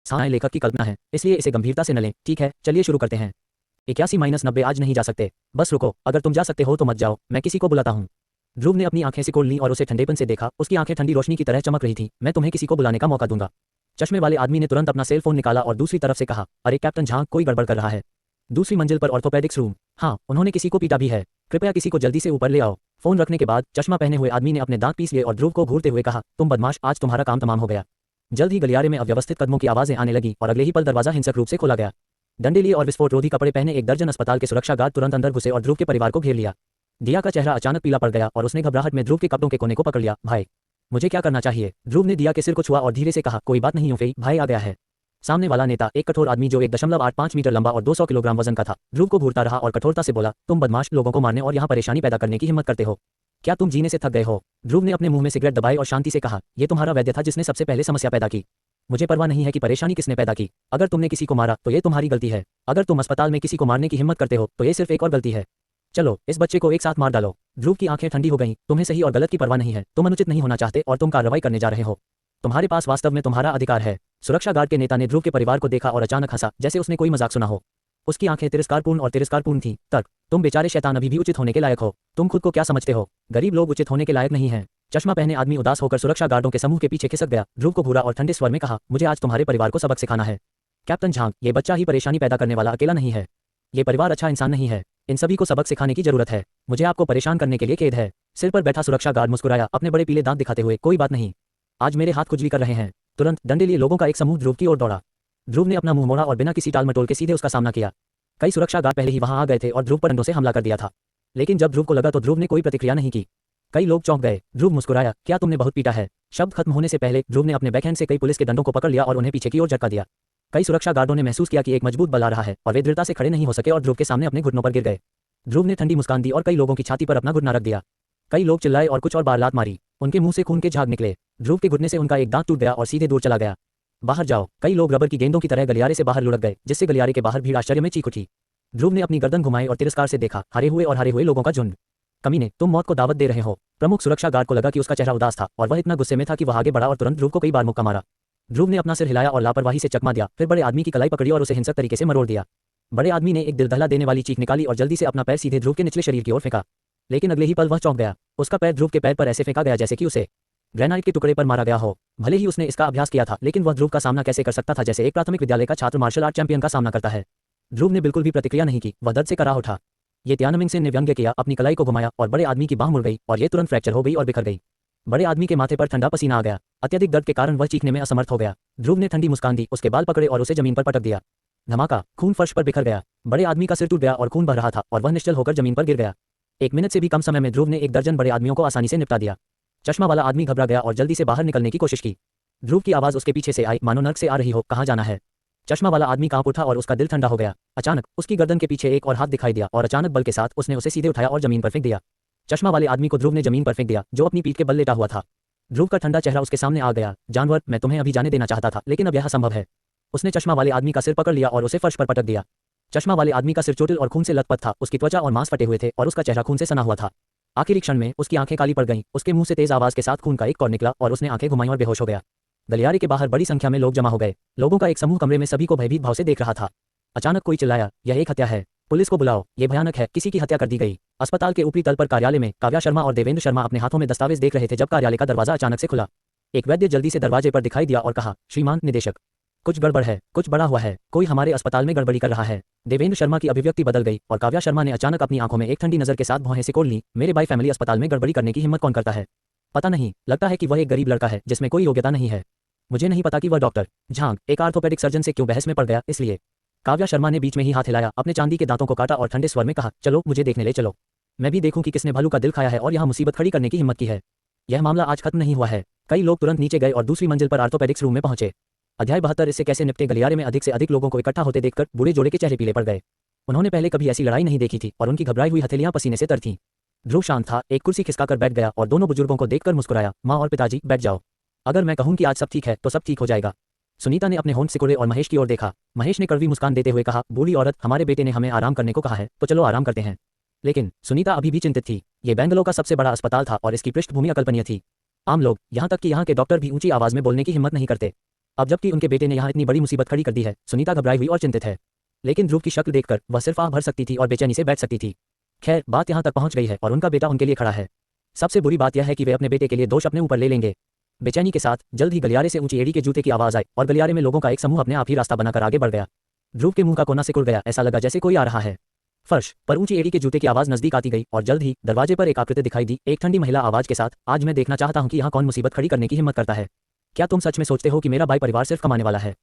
सामान्य लेखक की कल्पना है, इसलिए इसे गंभीरता से न लें। ठीक है, चलिए शुरू करते हैं। 81-90 आज नहीं जा सकते। बस रुको, अगर तुम जा सकते हो तो मत जाओ, मैं किसी को बुलाता हूँ। ध्रुव ने अपनी आंखें सिकोड़ लीं और उसे ठंडेपन से देखा। उसकी आंखें ठंडी रोशनी की तरह चमक रही थीं। मैं तुम्हें किसी को बुलाने का मौका दूंगा। चश्मे वाले आदमी ने तुरंत अपना सेल फोन निकाला और दूसरी तरफ से कहा, अरे कैप्टन झांग, कोई गड़बड़ कर रहा है। दूसरी मंजिल पर ऑर्थोपेडिक्स रूम। हाँ, उन्होंने किसी को पीटा भी है। कृपया किसी को जल्दी से ऊपर ले आओ। फोन रखने के बाद चश्मा पहने हुए आदमी ने अपने दांत पीस लिए और ध्रुव को घूरते हुए कहा, तुम बदमाश, आज तुम्हारा काम तमाम हो गया। जल्द ही गलियारे में अव्यवस्थित कदमों की आवाजें आने लगी और अगले ही पल दरवाजा हिंसक रूप से खोला गया। डंडे लिए और विस्फोट रोधी कपड़े पहने एक दर्जन अस्पताल के सुरक्षा गार्ड तुरंत अंदर घुसे और ध्रुव के परिवार को घेर लिया। दिया का चेहरा अचानक पीला पड़ गया और उसने घबराहट में ध्रुव के कपड़ों के कोने को पकड़ लिया। भाई, मुझे क्या करना चाहिए? ध्रुव ने दिया के सिर को छुआ और धीरे से कहा, कोई बात नहीं यूफेई, भाई आ गया है। सामने वाला नेता, एक कठोर आदमी जो 1.85 मीटर लंबा और 200 किलोग्राम वजन का था, ध्रुव को घूरता रहा और कठोरता से बोला, तुम बदमाश, लोगों को मारने और यहाँ परेशानी पैदा करने की हिम्मत करते हो। क्या तुम जीने से थक गए हो? ध्रुव ने अपने मुंह में सिगरेट दबाई और शांति से कहा, यह तुम्हारा वैद्य था जिसने सबसे पहले समस्या पैदा की। मुझे परवाह नहीं है कि परेशानी किसने पैदा की। अगर तुमने किसी को मारा तो ये तुम्हारी गलती है। अगर तुम अस्पताल में किसी को मारने की हिम्मत करते हो तो ये सिर्फ एक और गलती है। चलो, इस बच्चे को एक साथ मार डालो। ध्रुव की आंखें ठंडी हो गईं। तुम्हें सही और गलत की परवाह नहीं है। तुम अनुचित नहीं होना चाहते और तुम कार्रवाई करने जा रहे हो। तुम्हारे पास वास्तव में तुम्हारा अधिकार है। सुरक्षा गार्ड के नेता ने ध्रुव के परिवार को देखा और अचानक हंसा, जैसे उसने कोई मजाक सुना हो। उसकी आंखें तिरस्कारपूर्ण थीं। तर्क, तुम बेचारे शैतान अभी भी उचित होने के लायक हो। तुम खुद को क्या समझते हो? गरीब लोग उचित होने के लायक नहीं हैं। चश्मा पहने आदमी उदास होकर सुरक्षा गार्डों के समूह के पीछे खिसक गया। ध्रुव को घूरा और ठंडे स्वर में कहा, मुझे आज तुम्हारे परिवार को सबक सिखाना है। कैप्टन झांग, ये बच्चा ही परेशानी पैदा करने वाला अकेला नहीं है। ये परिवार अच्छा इंसान नहीं है। इन सभी को सबक सिखाने की जरूरत है। मुझे आपको परेशान करने के लिए खेद है। सिर पर बैठा सुरक्षा गार्ड मुस्कुराया, अपने बड़े पीले दांत दिखाते हुए, कोई बात नहीं। आज मेरे हाथ खुजली कर रहे हैं। तुरंत डंडे लिए लोगों का एक समूह ध्रुव की ओर दौड़ा। ध्रुव ने अपना मुंह मोड़ा और बिना किसी टाल मटोल के सीधे उसका सामना किया। कई सुरक्षा गार्ड पहले ही वहां आ गए थे और ध्रुव पर डंडों से हमला कर दिया था। लेकिन जब ध्रुव को लगा तो ध्रुव ने कोई प्रतिक्रिया नहीं की। कई लोग चौंक गए। ध्रुव मुस्कुराया, क्या तुमने बहुत पीटा है? शब्द खत्म होने से पहले ध्रुव ने अपने बैकहैंड से कई पुलिस के डंडों को पकड़ लिया और उन्हें पीछे की ओर झटका दिया। कई सुरक्षा गार्डों ने महसूस किया कि एक मजबूत बल आ रहा है और वे दृढ़ता से खड़े नहीं हो सके और ध्रुव के सामने अपने घुटनों पर गिर गए। ध्रुव ने ठंडी मुस्कान दी और कई लोगों की छाती पर अपना घुटना रख दिया। कई लोग चिल्लाए और कुछ और बार लात मारी। उनके मुंह से खून के झाग निकले। ध्रुव के घुटने से उनका एक दांत टूट गया और सीधे दूर चला गया। बाहर जाओ। कई लोग रबर की गेंदों की तरह गलियारे से बाहर लुढ़क गए, जिससे गलियारे के बाहर भीड़ आश्चर्य में चीख उठी। ध्रुव ने अपनी गर्दन घुमाई और तिरस्कार से देखा, हारे हुए लोगों का झुंड। कमीने, तुम मौत को दावत दे रहे हो। प्रमुख सुरक्षा गार्ड को लगा कि उसका चेहरा उदास था और वह इतना गुस्से में था कि वह आगे बढ़ा और तुरंत ध्रुव को कई बार मुक्का मारा। ध्रुव ने अपना सिर हिलाया और लापरवाही से चकमा दिया, फिर बड़े आदमी की कलाई पकड़ी और उसे हिंसक तरीके से मरोड़ दिया। बड़े आदमी ने एक दिल दहला देने वाली चीख निकाली और जल्दी से अपना पैर सीधे ध्रुव के निचले शरीर की ओर फेंका। लेकिन अगले ही पल वह चौंक गया। उसका पैर ध्रुव के पैर पर ऐसे फेंका गया जैसे कि उसे ग्रेनाइट के टुकड़े पर मारा गया हो। भले ही उसने इसका अभ्यास किया था, लेकिन वह ध्रुव का सामना कैसे कर सकता था जैसे एक प्राथमिक विद्यालय का छात्र मार्शल आर्ट चैंपियन का सामना करता है। ध्रुव ने बिल्कुल भी प्रतिक्रिया नहीं की। वह दर्द से कराह उठा। ये तियानमिंग सेन ने व्यंग्य किया, अपनी कलाई को घुमाया और बड़े आदमी की बांह मुड़ गई और ये तुरंत फ्रैक्चर हो गई और बिखर गई। बड़े आदमी के माथे पर ठंडा पसीना आ गया। अत्यधिक दर्द के कारण वह चीखने में असमर्थ हो गया। ध्रुव ने ठंडी मुस्कान दी, उसके बाल पकड़े और उसे जमीन पर पटक दिया। धमाका, खून फर्श पर बिखर गया। बड़े आदमी का सिर टूट गया और खून बह रहा था और वह निश्चल होकर जमीन पर गिर गया। 1 मिनट से भी कम समय में ध्रुव ने एक दर्जन बड़े आदमियों को आसानी से निपटा दिया। चश्मा वाला आदमी घबरा गया और जल्दी से बाहर निकलने की कोशिश की। ध्रुव की आवाज उसके पीछे से आई, मानो नर्क से आ रही हो, कहाँ जाना है? चश्मा वाला आदमी कांप उठा और उसका दिल ठंडा हो गया। अचानक उसकी गर्दन के पीछे एक और हाथ दिखाई दिया और अचानक बल के साथ उसने उसे सीधे उठाया और जमीन पर फेंक दिया। चश्मा वाले आदमी को ध्रुव ने जमीन पर फेंक दिया, जो अपनी पीठ के बल लेटा हुआ था। ध्रुव का ठंडा चेहरा उसके सामने आ गया। जानवर, मैं तुम्हें अभी जाने देना चाहता था, लेकिन अब यह असंभव है। उसने चश्मा वाले आदमी का सिर पकड़ लिया और उसे फर्श पर पटक दिया। चश्मा वाले आदमी का सिर चोटिल और खून से लथपथ था। उसकी त्वचा और मांस फटे हुए थे और उसका चेहरा खून से सना हुआ था। आखिरी क्षण में उसकी आंखें काली पड़ गईं। उसके मुंह से तेज आवाज के साथ खून का एक कौर निकला और उसने आंखें घुमाई और बेहोश हो गया। गलियारे के बाहर बड़ी संख्या में लोग जमा हो गए। लोगों का एक समूह कमरे में सभी को भयभीत भाव से देख रहा था। अचानक कोई चिल्लाया, यह एक हत्या है। पुलिस को बुलाओ, ये भयानक है, किसी की हत्या कर दी गई। अस्पताल के ऊपरी तल पर कार्यालय में काव्या शर्मा और देवेंद्र शर्मा अपने हाथों में दस्तावेज देख रहे थे जब कार्यालय का दरवाजा अचानक से खुला। एक वैद्य जल्दी से दरवाजे पर दिखाई दिया और कहा, श्रीमान निदेशक, कुछ गड़बड़ है, कुछ बड़ा हुआ है, कोई हमारे अस्पताल में गड़बड़ी कर रहा है। देवेंद्र शर्मा की अभिव्यक्ति बदल गई और काव्या शर्मा ने अचानक अपनी आंखों में एक ठंडी नजर के साथ भौहें सिकोड़ ली। मेरे भाई फैमिली अस्पताल में गड़बड़ी करने की हिम्मत कौन करता है? पता नहीं, लगता है कि वह एक गरीब लड़का है जिसमें कोई योग्यता नहीं है। मुझे नहीं पता कि वह डॉक्टर झांग, एक आर्थोपेडिक सर्जन से क्यों बहस में पड़ गया, इसलिए। काव्या शर्मा ने बीच में ही हाथ हिलाया, अपने चांदी के दांतों को काटा और ठंडे स्वर में कहा, चलो मुझे देखने ले चलो। मैं भी देखूं कि किसने भालू का दिल खाया है और यहाँ मुसीबत खड़ी करने की हिम्मत की है। यह मामला आज खत्म नहीं हुआ है। कई लोग तुरंत नीचे गए और दूसरी मंजिल पर आर्थोपेडिक्स रूम में पहुंचे। अध्याय 72 इससे कैसे निपटे। गलियारे में अधिक से अधिक लोगों को इकट्ठा होते देखकर बूढ़े जोड़े के चेहरे पीले पड़ गए। उन्होंने पहले कभी ऐसी लड़ाई नहीं देखी थी और उनकी घबराई हुई हथेलियां पसीने से तर थीं। ध्रुव शांत था, एक कुर्सी खिसकाकर बैठ गया और दोनों बुजुर्गों को देखकर मुस्कुराया। माँ और पिताजी, बैठ जाओ। अगर मैं कहूं कि आज सब ठीक है तो सब ठीक हो जाएगा। सुनीता ने अपने होंठ सिकुड़े और महेश की ओर देखा। महेश ने कड़वी मुस्कान देते हुए कहा, बूढ़ी औरत, हमारे बेटे ने हमें आराम करने को कहा है, तो चलो आराम करते हैं। लेकिन सुनीता अभी भी चिंतित थी। ये बेंगलोर का सबसे बड़ा अस्पताल था और इसकी पृष्ठभूमि अकल्पनीय थी। आम लोग, यहाँ तक कि यहाँ के डॉक्टर भी ऊंची आवाज में बोलने की हिम्मत नहीं करते। अब जबकि उनके बेटे ने यहाँ इतनी बड़ी मुसीबत खड़ी कर दी है, सुनीता घबराई हुई और चिंतित है। लेकिन ध्रुव की शक्ल देखकर वह सिर्फ आह भर सकती थी और बेचैनी से बैठ सकती थी। खैर, बात यहाँ तक पहुँच गई है और उनका बेटा उनके लिए खड़ा है। सबसे बुरी बात यह है कि वे अपने बेटे के लिए दोष अपने ऊपर ले लेंगे। बेचैनी के साथ जल्द ही गलियारे से ऊंची एड़ी के जूते की आवाज आई और गलियारे में लोगों का एक समूह अपने आप ही रास्ता बनाकर आगे बढ़ गया। ध्रुव के मुंह का कोना सिकुड़ गया, ऐसा लगा जैसे कोई आ रहा है। फर्श पर ऊंची एड़ी के जूते की आवाज नजदीक आती गई और जल्द ही दरवाजे पर एक आकृति दिखाई दी, एक ठंडी महिला आवाज के साथ। आज मैं देखना चाहता हूं कि यहाँ कौन मुसीबत खड़ी करने की हिम्मत करता है। क्या तुम सच में सोचते हो कि मेरा भाई परिवार सिर्फ कमाने वाला है?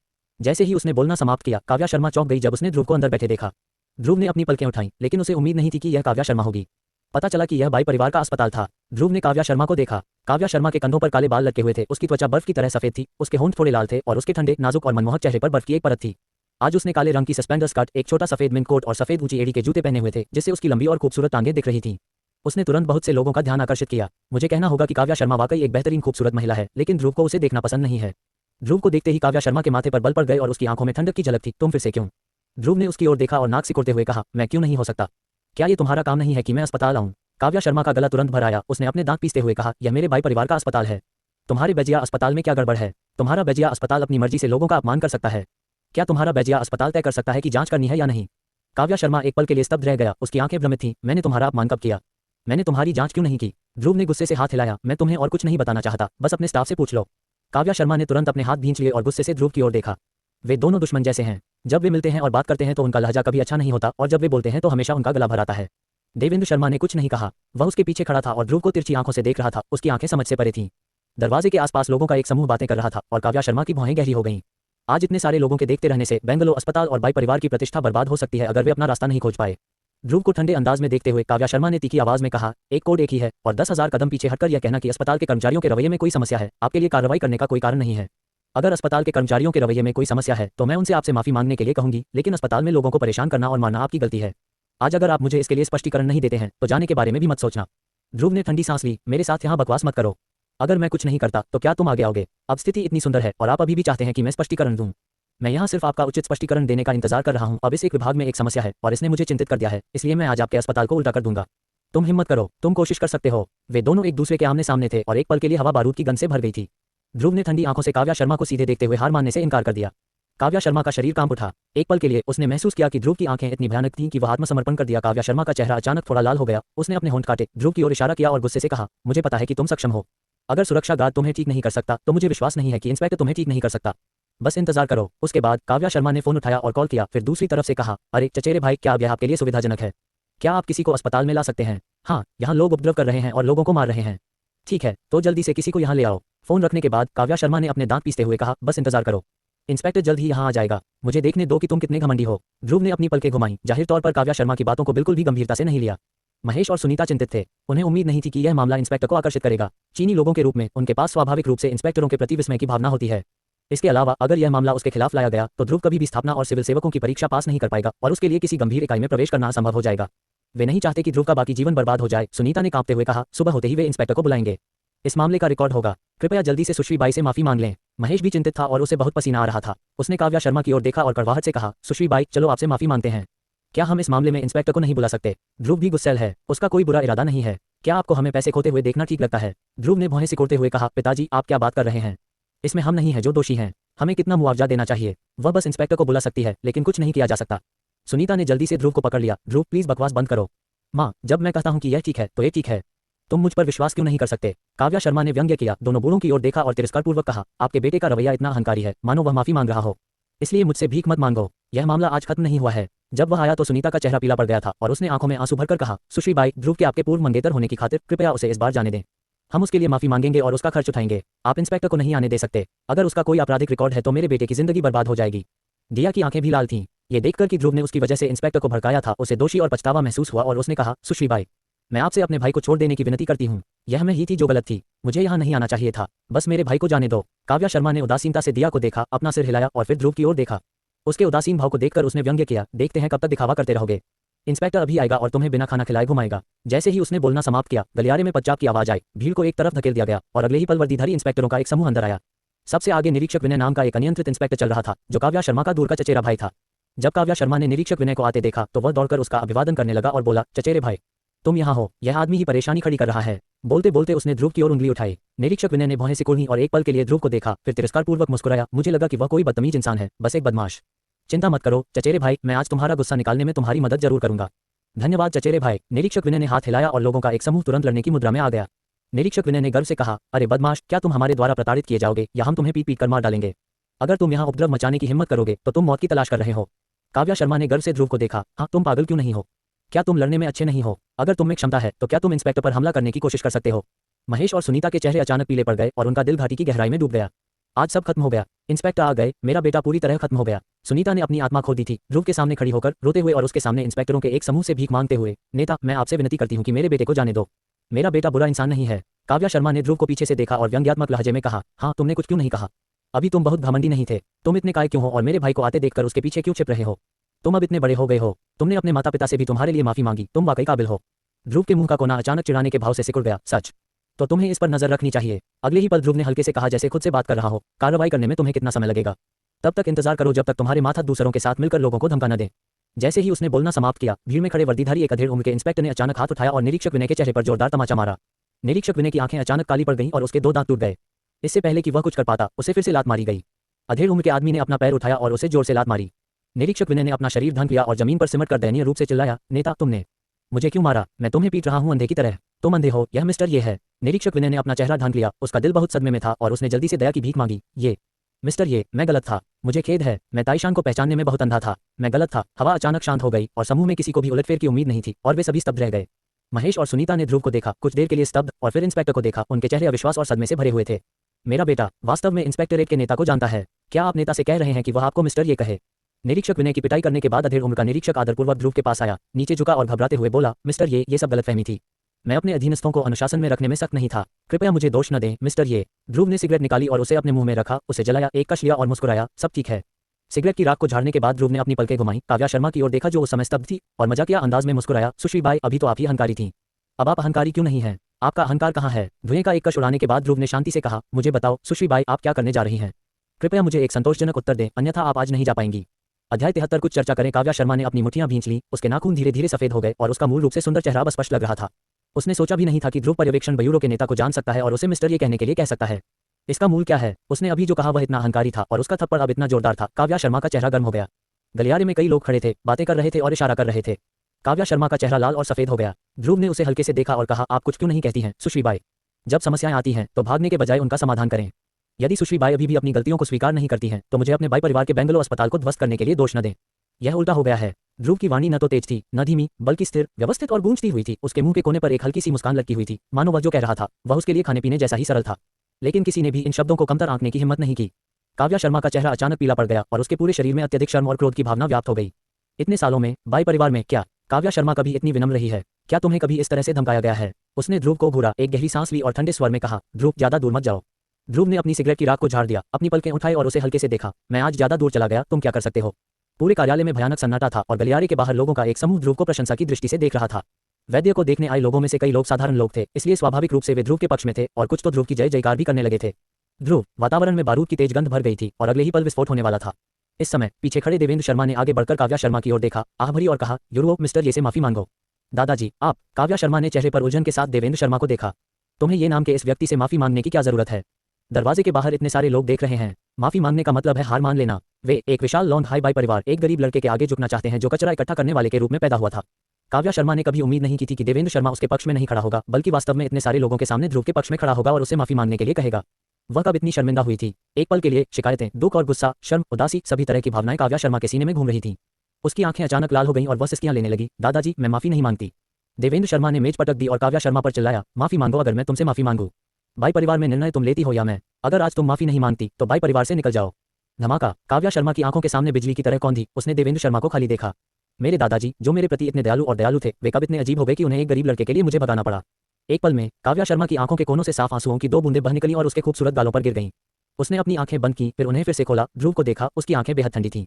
जैसे ही उसने बोलना समाप्त किया, काव्या शर्मा चौंक गई जब उसने ध्रुव को अंदर बैठे देखा। ध्रुव ने अपनी पलकें उठाई, लेकिन उसे उम्मीद नहीं थी कि यह काव्या शर्मा होगी। पता चला कि यह बाई परिवार का अस्पताल था। ध्रुव ने काव्या शर्मा को देखा। काव्या शर्मा के कंधों पर काले बाल लटके हुए थे, उसकी त्वचा बर्फ की तरह सफेद थी, उसके होंठ थोड़े लाल थे और उसके ठंडे, नाजुक और मनमोहक चेहरे पर बर्फ की एक परत थी। आज उसने काले रंग की सस्पेंडर स्कर्ट, एक छोटा सफेद मिन कोट और सफेद ऊंची एड़ी के जूते पहने हुए थे, जिससे उसकी लंबी और खूबसूरत टांगें दिख रही थीं। उसने तुरंत बहुत से लोगों का ध्यान आकर्षित किया। मुझे कहना होगा कि काव्या शर्मा वाकई एक बेहतरीन खूबसूरत महिला है, लेकिन ध्रुव को उसे देखना पसंद नहीं है। ध्रुव को देखते ही काव्या शर्मा के माथे पर बल पड़ गए और उसकी आंखों में ठंडक की झलक थी। तुम फिर से क्यों? ध्रुव ने उसकी ओर देखा और नाक सिकुड़ते हुए कहा, मैं क्यों नहीं हो सकता? क्या ये तुम्हारा काम नहीं है कि मैं अस्पताल आऊं? काव्या शर्मा का गला तुरंत भर आया। उसने अपने दांत पीसते हुए कहा, यह मेरे भाई परिवार का अस्पताल है। तुम्हारे बेजिया अस्पताल में क्या गड़बड़ है? तुम्हारा बेजिया अस्पताल अपनी मर्जी से लोगों का अपमान कर सकता है। क्या तुम्हारा बेजिया अस्पताल तय कर सकता है कि जांच करनी है या नहीं? काव्या शर्मा एक पल के लिए स्तब्ध रह गया, उसकी आंखें भ्रमित थीं। मैंने तुम्हारा अपमान कब किया? मैंने तुम्हारी जांच क्यों नहीं की? ध्रुव ने गुस्से से हाथ हिलाया। मैं तुम्हें और कुछ नहीं बताना चाहता, बस अपने स्टाफ से पूछ लो। काव्या शर्मा ने तुरंत अपने हाथ भींच लिए और गुस्से से ध्रुव की ओर देखा। वे दोनों दुश्मन जैसे हैं। जब वे मिलते हैं और बात करते हैं तो उनका लहजा कभी अच्छा नहीं होता और जब वे बोलते हैं तो हमेशा उनका गला भर आता है। देवेंद्र शर्मा ने कुछ नहीं कहा। वह उसके पीछे खड़ा था और ध्रुव को तिरछी आंखों से देख रहा था। उसकी आंखें समझ से परे थीं। दरवाजे के आसपास लोगों का एक समूह बातें कर रहा था और काव्या शर्मा की भौहें गहरी हो गईं। आज इतने सारे लोगों के देखते रहने से बेंगलो अस्पताल और बाई परिवार की प्रतिष्ठा बर्बाद हो सकती है अगर वे अपना रास्ता नहीं खोज पाए। ध्रुव को ठंडे अंदाज में देखते हुए काव्या शर्मा ने तीखी आवाज में कहा, एक कोड एक ही है और 10,000 कदम पीछे हटकर यह कहना कि अस्पताल के कर्मचारियों के रवैये में कोई समस्या है, आपके लिए कार्रवाई करने का कोई कारण नहीं है। अगर अस्पताल के कर्मचारियों के रवैये में कोई समस्या है तो मैं उनसे आपसे माफी मांगने के लिए कहूंगी, लेकिन अस्पताल में लोगों को परेशान करना और मारना आपकी गलती है। आज अगर आप मुझे इसके लिए स्पष्टीकरण नहीं देते हैं तो जाने के बारे में भी मत सोचना। ध्रुव ने ठंडी सांस ली। मेरे साथ यहाँ बकवास मत करो। अगर मैं कुछ नहीं करता तो क्या तुम आगे आओगे? अब स्थिति इतनी सुंदर है और आप अभी भी चाहते हैं कि मैं स्पष्टीकरण दूं। मैं यहाँ सिर्फ आपका उचित स्पष्टीकरण देने का इंतजार कर रहा हूँ। अब इस एक विभाग में एक समस्या है और इसने मुझे चिंतित कर दिया है, इसलिए मैं आज आपके अस्पताल को उल्टा कर दूंगा। तुम हिम्मत करो, तुम कोशिश कर सकते हो। वे दोनों एक दूसरे के आमने सामने थे और एक पल के लिए हवा बारूद की गंध से भर गई थी। ध्रुव ने ठंडी आंखों से काव्या शर्मा को सीधे देखते हुए हार मानने से इनकार कर दिया। काव्या शर्मा का शरीर कांप उठा। एक पल के लिए उसने महसूस किया कि ध्रुव की आंखें इतनी भयानक थीं कि वह आत्मसमर्पण कर दिया। काव्या शर्मा का चेहरा अचानक थोड़ा लाल हो गया। उसने अपने होंठ काटे, ध्रुव की ओर इशारा किया और गुस्से से कहा, मुझे पता है कि तुम सक्षम हो। अगर सुरक्षा गार्ड तुम्हें ठीक नहीं कर सकता तो मुझे विश्वास नहीं है कि इंस्पेक्टर तुम्हें ठीक नहीं कर सकता। बस इंतजार करो। उसके बाद काव्या शर्मा ने फोन उठाया और कॉल किया। फिर दूसरी तरफ से कहा, अरे चचेरे भाई, क्या अब यह आपके लिए सुविधाजनक है? क्या आप किसी को अस्पताल में ला सकते हैं? हाँ, यहाँ लोग उपद्रव कर रहे हैं और लोगों को मार रहे हैं। ठीक है, तो जल्दी से किसी को यहाँ ले आओ। फोन रखने के बाद काव्या शर्मा ने अपने दांत पीसते हुए कहा, बस इंतजार करो, इंस्पेक्टर जल्द ही यहाँ आ जाएगा। मुझे देखने दो कि तुम कितने घमंडी हो। ध्रुव ने अपनी पलकें घुमाई। जाहिर तौर पर काव्या शर्मा की बातों को बिल्कुल भी गंभीरता से नहीं लिया। महेश और सुनीता चिंतित थे। उन्हें उम्मीद नहीं थी कि यह मामला इंस्पेक्टर को आकर्षित करेगा। चीनी लोगों के रूप में उनके पास स्वाभाविक रूप से इंस्पेक्टरों के प्रति विस्मय की भावना होती है। इसके अलावा अगर यह मामला उसके खिलाफ लाया गया तो ध्रुव कभी भी स्थापना और सिविल सेवकों की परीक्षा पास नहीं कर पाएगा और उसके लिए किसी गंभीर इकाई में प्रवेश करना असंभव हो जाएगा। वे नहीं चाहते कि ध्रुव का बाकी जीवन बर्बाद हो जाए। सुनीता ने कांपते हुए कहा, सुबह होते ही वे इंस्पेक्टर को बुलाएंगे। इस मामले का रिकॉर्ड होगा। कृपया जल्दी से सुश्री बाई से माफी मांग लें। महेश भी चिंतित था और उसे बहुत पसीना आ रहा था। उसने काव्या शर्मा की ओर देखा और कड़वाहट से कहा, सुश्री बाई, चलो आपसे माफी मांगते हैं। क्या हम इस मामले में इंस्पेक्टर को नहीं बुला सकते? ध्रुव भी गुस्सैल है, उसका कोई बुरा इरादा नहीं है। क्या आपको हमें पैसे खोते हुए देखना ठीक लगता है? ध्रुव ने भौहें सिकोड़ते हुए कहा, पिताजी, आप क्या बात कर रहे हैं? इसमें हम नहीं हैं जो दोषी हैं। हमें कितना मुआवजा देना चाहिए? वह बस इंस्पेक्टर को बुला सकती है, लेकिन कुछ नहीं किया जा सकता। सुनीता ने जल्दी से ध्रुव को पकड़ लिया। ध्रुव, प्लीज बकवास बंद करो। माँ, जब मैं कहता हूँ कि यह ठीक है तो ये ठीक है। तुम मुझ पर विश्वास क्यों नहीं कर सकते? काव्या शर्मा ने व्यंग्य किया। दोनों बूढ़ों की ओर देखा और तिरस्कारपूर्वक कहा, आपके बेटे का रवैया इतना अहंकारी है, मानो वह माफी मांग रहा हो। इसलिए मुझसे भीख मत मांगो। यह मामला आज खत्म नहीं हुआ है। जब वह आया तो सुनीता का चेहरा पीला पड़ गया था और उसने आंखों में आंसू भरकर कहा, सुश्री बाई, ध्रुव के आपके पूर्व मंगेतर होने की खातिर कृपया उसे इस बार जाने दें। हम उसके लिए माफी मांगेंगे और उसका खर्च उठाएंगे। आप इंस्पेक्टर को नहीं आने दे सकते। अगर उसका कोई आपराधिक रिकॉर्ड है तो मेरे बेटे की जिंदगी बर्बाद हो जाएगी। दिया की आंखें भी लाल थीं। ये देखकर कि ध्रुव ने उसकी वजह से इंस्पेक्टर को भड़काया था, उसे दोषी और पछतावा महसूस हुआ और उसने कहा, सुश्री बाई, मैं आपसे अपने भाई को छोड़ देने की विनती करती हूँ। यह मैं ही थी जो गलत थी। मुझे यहाँ नहीं आना चाहिए था। बस मेरे भाई को जाने दो। काव्या शर्मा ने उदासीनता से दिया को देखा, अपना सिर हिलाया और फिर ध्रुव की ओर देखा। उसके उदासीन भाव को देखकर उसने व्यंग्य किया, देखते हैं कब तक दिखावा करते रहोगे। इंस्पेक्टर अभी आएगा और तुम्हें बिना खाना खिलाए घुमाएगा। जैसे ही उसने बोलना समाप्त किया, गलियारे में पदचाप की आवाज आई। भीड़ को एक तरफ धकेल दिया गया और अगले ही पल वर्दीधारी इंस्पेक्टरों का एक समूह अंदर आया। सबसे आगे निरीक्षक विनय नाम का एक अनियंत्रित इंस्पेक्टर चल रहा था, जो काव्या शर्मा का दूर का चचेरा भाई था। जब काव्या शर्मा ने निरीक्षक विनय को आते देखा तो वह दौड़कर उसका अभिवादन करने लगा और बोला, चचेरे भाई, तुम यहाँ हो। यह आदमी ही परेशानी खड़ी कर रहा है। बोलते बोलते उसने ध्रुव की ओर उंगली उठाई। निरीक्षक विनय ने भौहें सिकोड़ी और एक पल के लिए ध्रुव को देखा, फिर तिरस्कारपूर्वक मुस्कुराया। मुझे लगा कि वह कोई बदतमीज इंसान है, बस एक बदमाश। चिंता मत करो चचेरे भाई, मैं आज तुम्हारा गुस्सा निकालने में तुम्हारी मदद जरूर करूंगा। धन्यवाद चचेरे भाई। निरीक्षक विनय ने हाथ हिलाया और लोगों का एक समूह तुरंत लड़ने की मुद्रा में आ गया। निरीक्षक विनय ने गर्व से कहा, अरे बदमाश, क्या तुम हमारे द्वारा प्रताड़ित किए जाओगे या हम तुम्हें पीट पीट कर मार डालेंगे? अगर तुम यहाँ उपद्रव मचाने की हिम्मत करोगे तो तुम मौत की तलाश कर रहे हो। काव्या शर्मा ने गर्व से ध्रुव को देखा। हाँ, तुम पागल क्यों नहीं हो? क्या तुम लड़ने में अच्छे नहीं हो? अगर तुम में क्षमता है तो क्या तुम इंस्पेक्टर पर हमला करने की कोशिश कर सकते हो? महेश और सुनीता के चेहरे अचानक पीले पड़ गए और उनका दिल घाटी की गहराई में डूब गया। आज सब खत्म हो गया। इंस्पेक्टर आ गए, मेरा बेटा पूरी तरह खत्म हो गया। सुनीता ने अपनी आत्मा खो दी थी, ध्रुव के सामने खड़ी होकर रोते हुए और उसके सामने इंस्पेक्टरों के एक समूह से भीख मांगते हुए। नेता, मैं आपसे विनती करती हूँ कि मेरे बेटे को जाने दो। मेरा बेटा बुरा इंसान नहीं है। काव्या शर्मा ने ध्रुव को पीछे से देखा और व्यंग्यात्मक लहजे में कहा, हाँ, तुमने कुछ क्यों नहीं कहा? अभी तुम बहुत घमंडी नहीं थे। तुम इतने काय क्यों हो और मेरे भाई को आते देखकर उसके पीछे क्यों छिप रहे हो? तुम अब इतने बड़े हो गए हो, तुमने अपने माता पिता से भी तुम्हारे लिए माफी मांगी, तुम वाकई काबिल हो। ध्रुव के मुंह का कोना अचानक चिढ़ाने के भाव से सिकुड़ गया। सच? तो तुम्हें इस पर नजर रखनी चाहिए। अगले ही पल ध्रुव ने हल्के से कहा, जैसे खुद से बात कर रहा हो, कार्रवाई करने में तुम्हें कितना समय लगेगा? तब तक इंतजार करो जब तक तुम्हारे माथा दूसरों के साथ मिलकर लोगों को धमका न दें। जैसे ही उसने बोलना समाप्त किया, भीड़ में खड़े वर्दीधारी एक अधेड़ उम्र के इंस्पेक्टर ने अचानक हाथ उठाया और निरीक्षक विनय के चेहरे पर जोरदार तमाचा मारा। निरीक्षक विनय की आंखें अचानक काली पड़ गईं और उसके 2 दांत टूट गए। इससे पहले कि वह कुछ कर पाता, उसे फिर से लात मारी गई। अधेड़ उम्र के आदमी ने अपना पैर उठाया और उसे जोर से लात मारी। निरीक्षक विनय ने अपना शरीर ढंक लिया और जमीन पर सिमट कर दयनीय रूप से चिल्लाया, नेता, तुमने मुझे क्यों मारा? मैं तुम्हें पीट रहा हूं अंधे की तरह। तुम अंधे हो, यह मिस्टर ये है। निरीक्षक विनय ने अपना चेहरा ढांक लिया, उसका दिल बहुत सदमे में था और उसने जल्दी से दया की भीख मांगी। ये मिस्टर ये, मैं गलत था, मुझे खेद है, मैं ताइशान को पहचानने में बहुत अंधा था, मैं गलत था। हवा अचानक शांत हो गई और समूह में किसी को भी उलटफेर की उम्मीद नहीं थी और वे सभी स्तब्ध रह गए। महेश और सुनीता ने ध्रुव को देखा, कुछ देर के लिए स्तब्ध, और फिर इंस्पेक्टर को देखा। उनके चेहरे अविश्वास और सदमे से भरे हुए थे। मेरा बेटा वास्तव में इंस्पेक्टरेट के नेता को जानता है? क्या आप नेता से कह रहे हैं कि वह आपको मिस्टर ये कहे? निरीक्षक विनय की पिटाई करने के बाद अधेड़ उम्र का निरीक्षक आदरपूर्वक ध्रुव के पास आया, नीचे झुका और घबराते हुए बोला, मिस्टर ये सब गलतफहमी थी। मैं अपने अधीनस्थों को अनुशासन में रखने में सख्त नहीं था। कृपया मुझे दोष न दें मिस्टर ये। ध्रुव ने सिगरेट निकाली और उसे अपने मुंह में रखा, उसे जलाया, एक कश लिया और मुस्कुराया, सब ठीक है। सिगरेट की राख को झाड़ने के बाद ध्रुव ने अपनी पलकें घुमाई, काव्या शर्मा की ओर देखा जो उस समय स्तब्ध थी, और मजाकिया अंदाज में मुस्कुराया, सुश्री बाई, अभी तो आप ही अहंकारी थीं। अब आप अहंकारी क्यों नहीं हैं? आपका अहंकार कहाँ है? धुएं का एक कश उड़ाने के बाद ध्रुव ने शांति से कहा, मुझे बताओ सुश्री बाई, आप क्या करने जा रही हैं? कृपया मुझे एक संतोषजनक उत्तर दें, अन्यथा आप आज नहीं जा पाएंगी। अध्याय 73 कुछ चर्चा करें। काव्या शर्मा ने अपनी मुठ्ठियां भींच लीं, उसके नाखून धीरे धीरे सफेद हो गए और उसका मूल रूप से सुंदर चेहरा अब स्पष्ट लग रहा था। उसने सोचा भी नहीं था कि ध्रुव पर्यवेक्षण ब्यूरो के नेता को जान सकता है और उसे मिस्टर ये कहने के लिए कह सकता है। इसका मूल क्या है? उसने अभी जो कहा वह इतना अहंकारी था और उसका थप्पड़ अब इतना जोरदार था। काव्या शर्मा का चेहरा गर्म हो गया। गलियारे में कई लोग खड़े थे, बातें कर रहे थे और इशारा कर रहे थे। काव्या शर्मा का चेहरा लाल और सफेद हो गया। ध्रुव ने उसे हल्के से देखा और कहा, आप कुछ क्यों नहीं कहती हैं सुश्री बाई? जब समस्याएं आती हैं तो भागने के बजाय उनका समाधान करें। यदि सुश्री बाई अभी भी अपनी गलतियों को स्वीकार नहीं करती हैं तो मुझे अपने बाई परिवार के बेंगलो अस्पताल को ध्वस्त करने के लिए दोष न दें। यह उल्टा हो गया है। ध्रुव की वाणी न तो तेज थी, न धीमी, बल्कि स्थिर, व्यवस्थित और गूंजती हुई थी। उसके मुंह के कोने पर एक हल्की सी मुस्कान लटकी हुई थी, मानो वह जो कह रहा था वह उसके लिए खाने पीने जैसा ही सरल था। लेकिन किसी ने भी इन शब्दों को कमतर आंकने की हिम्मत नहीं की। काव्या शर्मा का चेहरा अचानक पीला पड़ गया और उसके पूरे शरीर में अत्यधिक शर्म और क्रोध की भावना व्याप्त हो गई। इतने सालों में बाई परिवार में क्या काव्या शर्मा कभी इतनी विनम्र रही है? क्या तुम्हें कभी इस तरह से धमकाया गया है? उसने ध्रुव को घूरा, एक गहरी सांस ली और ठंडे स्वर में कहा, ध्रुव, ज्यादा दूर मत जाओ। ध्रुव ने अपनी सिगरेट की राख को झाड़ दिया, अपनी पलकें उठाई और उसे हल्के से देखा। मैं आज ज्यादा दूर चला गया, तुम क्या कर सकते हो? पूरे कार्यालय में भयानक सन्नाटा था और गलियारे के बाहर लोगों का एक समूह ध्रुव को प्रशंसा की दृष्टि से देख रहा था। वैद्य को देखने आए लोगों में से कई लोग साधारण लोग थे, इसलिए स्वाभाविक रूप से वे ध्रुव के पक्ष में थे और कुछ तो ध्रुव की जय जयकार भी करने लगे थे। ध्रुव, वातावरण में बारूद की तेज गंध भर गई थी और अगले ही पल विस्फोट होने वाला था। इस समय पीछे खड़े देवेंद्र शर्मा ने आगे बढ़कर काव्या शर्मा की ओर देखा, आह भरी और कहा, युरो मिस्टर ये से माफी मांगो। दादाजी, आप? काव्या शर्मा ने चेहरे पर उलझन के साथ देवेंद्र शर्मा को देखा। तुम्हें ये नाम के इस व्यक्ति से माफी मांगने की क्या जरूरत है? दरवाजे के बाहर इतने सारे लोग देख रहे हैं। माफी मांगने का मतलब है हार मान लेना। वे एक विशाल लॉन्ड हाई बाई परिवार एक गरीब लड़के के आगे झुकना चाहते हैं जो कचरा इकट्ठा करने वाले के रूप में पैदा हुआ था। काव्या शर्मा ने कभी उम्मीद नहीं की थी कि देवेंद्र शर्मा उसके पक्ष में नहीं खड़ा होगा, बल्कि वास्तव में इतने सारे लोगों के सामने ध्रुव के पक्ष में खड़ा होगा और उसे माफी मांगने के लिए कहेगा। वह कब इतनी शर्मिंदा हुई थी? एक पल के लिए शिकायतें, दुख और गुस्सा, शर्म, उदासी, सभी तरह की भावनाएं काव्या शर्मा के सीने में घूम रही थीं। उसकी आंखें अचानक लाल हो गईं और वह सिसकियां लेने लगी। दादाजी, मैं माफी नहीं मांगती। देवेंद्र शर्मा ने मेज पटक दी और काव्या शर्मा पर चिल्लाया, माफी मांगो अगर मैं तुमसे माफी मांगू। बाई परिवार में निर्णय तुम लेती हो या मैं? अगर आज तुम माफी नहीं मांगती तो बाई परिवार से निकल जाओ। धमाका। काव्या शर्मा की आंखों के सामने बिजली की तरह कौंधी। उसने देवेंद्र शर्मा को खाली देखा। मेरे दादाजी, जो मेरे प्रति इतने दयालु और दयालु थे, वे कब इतने अजीब हो गए कि उन्हें एक गरीब लड़के के लिए मुझे भगाना पड़ा? एक पल में काव्या शर्मा की आंखों के कोनों से साफ आंसुओं की 2 बूंदें बह निकलीं और उसके खूबसूरत गालों पर गिर गईं। उसने अपनी आंखें बंद की, फिर उन्हें फिर से खोला, ध्रुव को देखा, उसकी आंखें बेहद ठंडी थीं।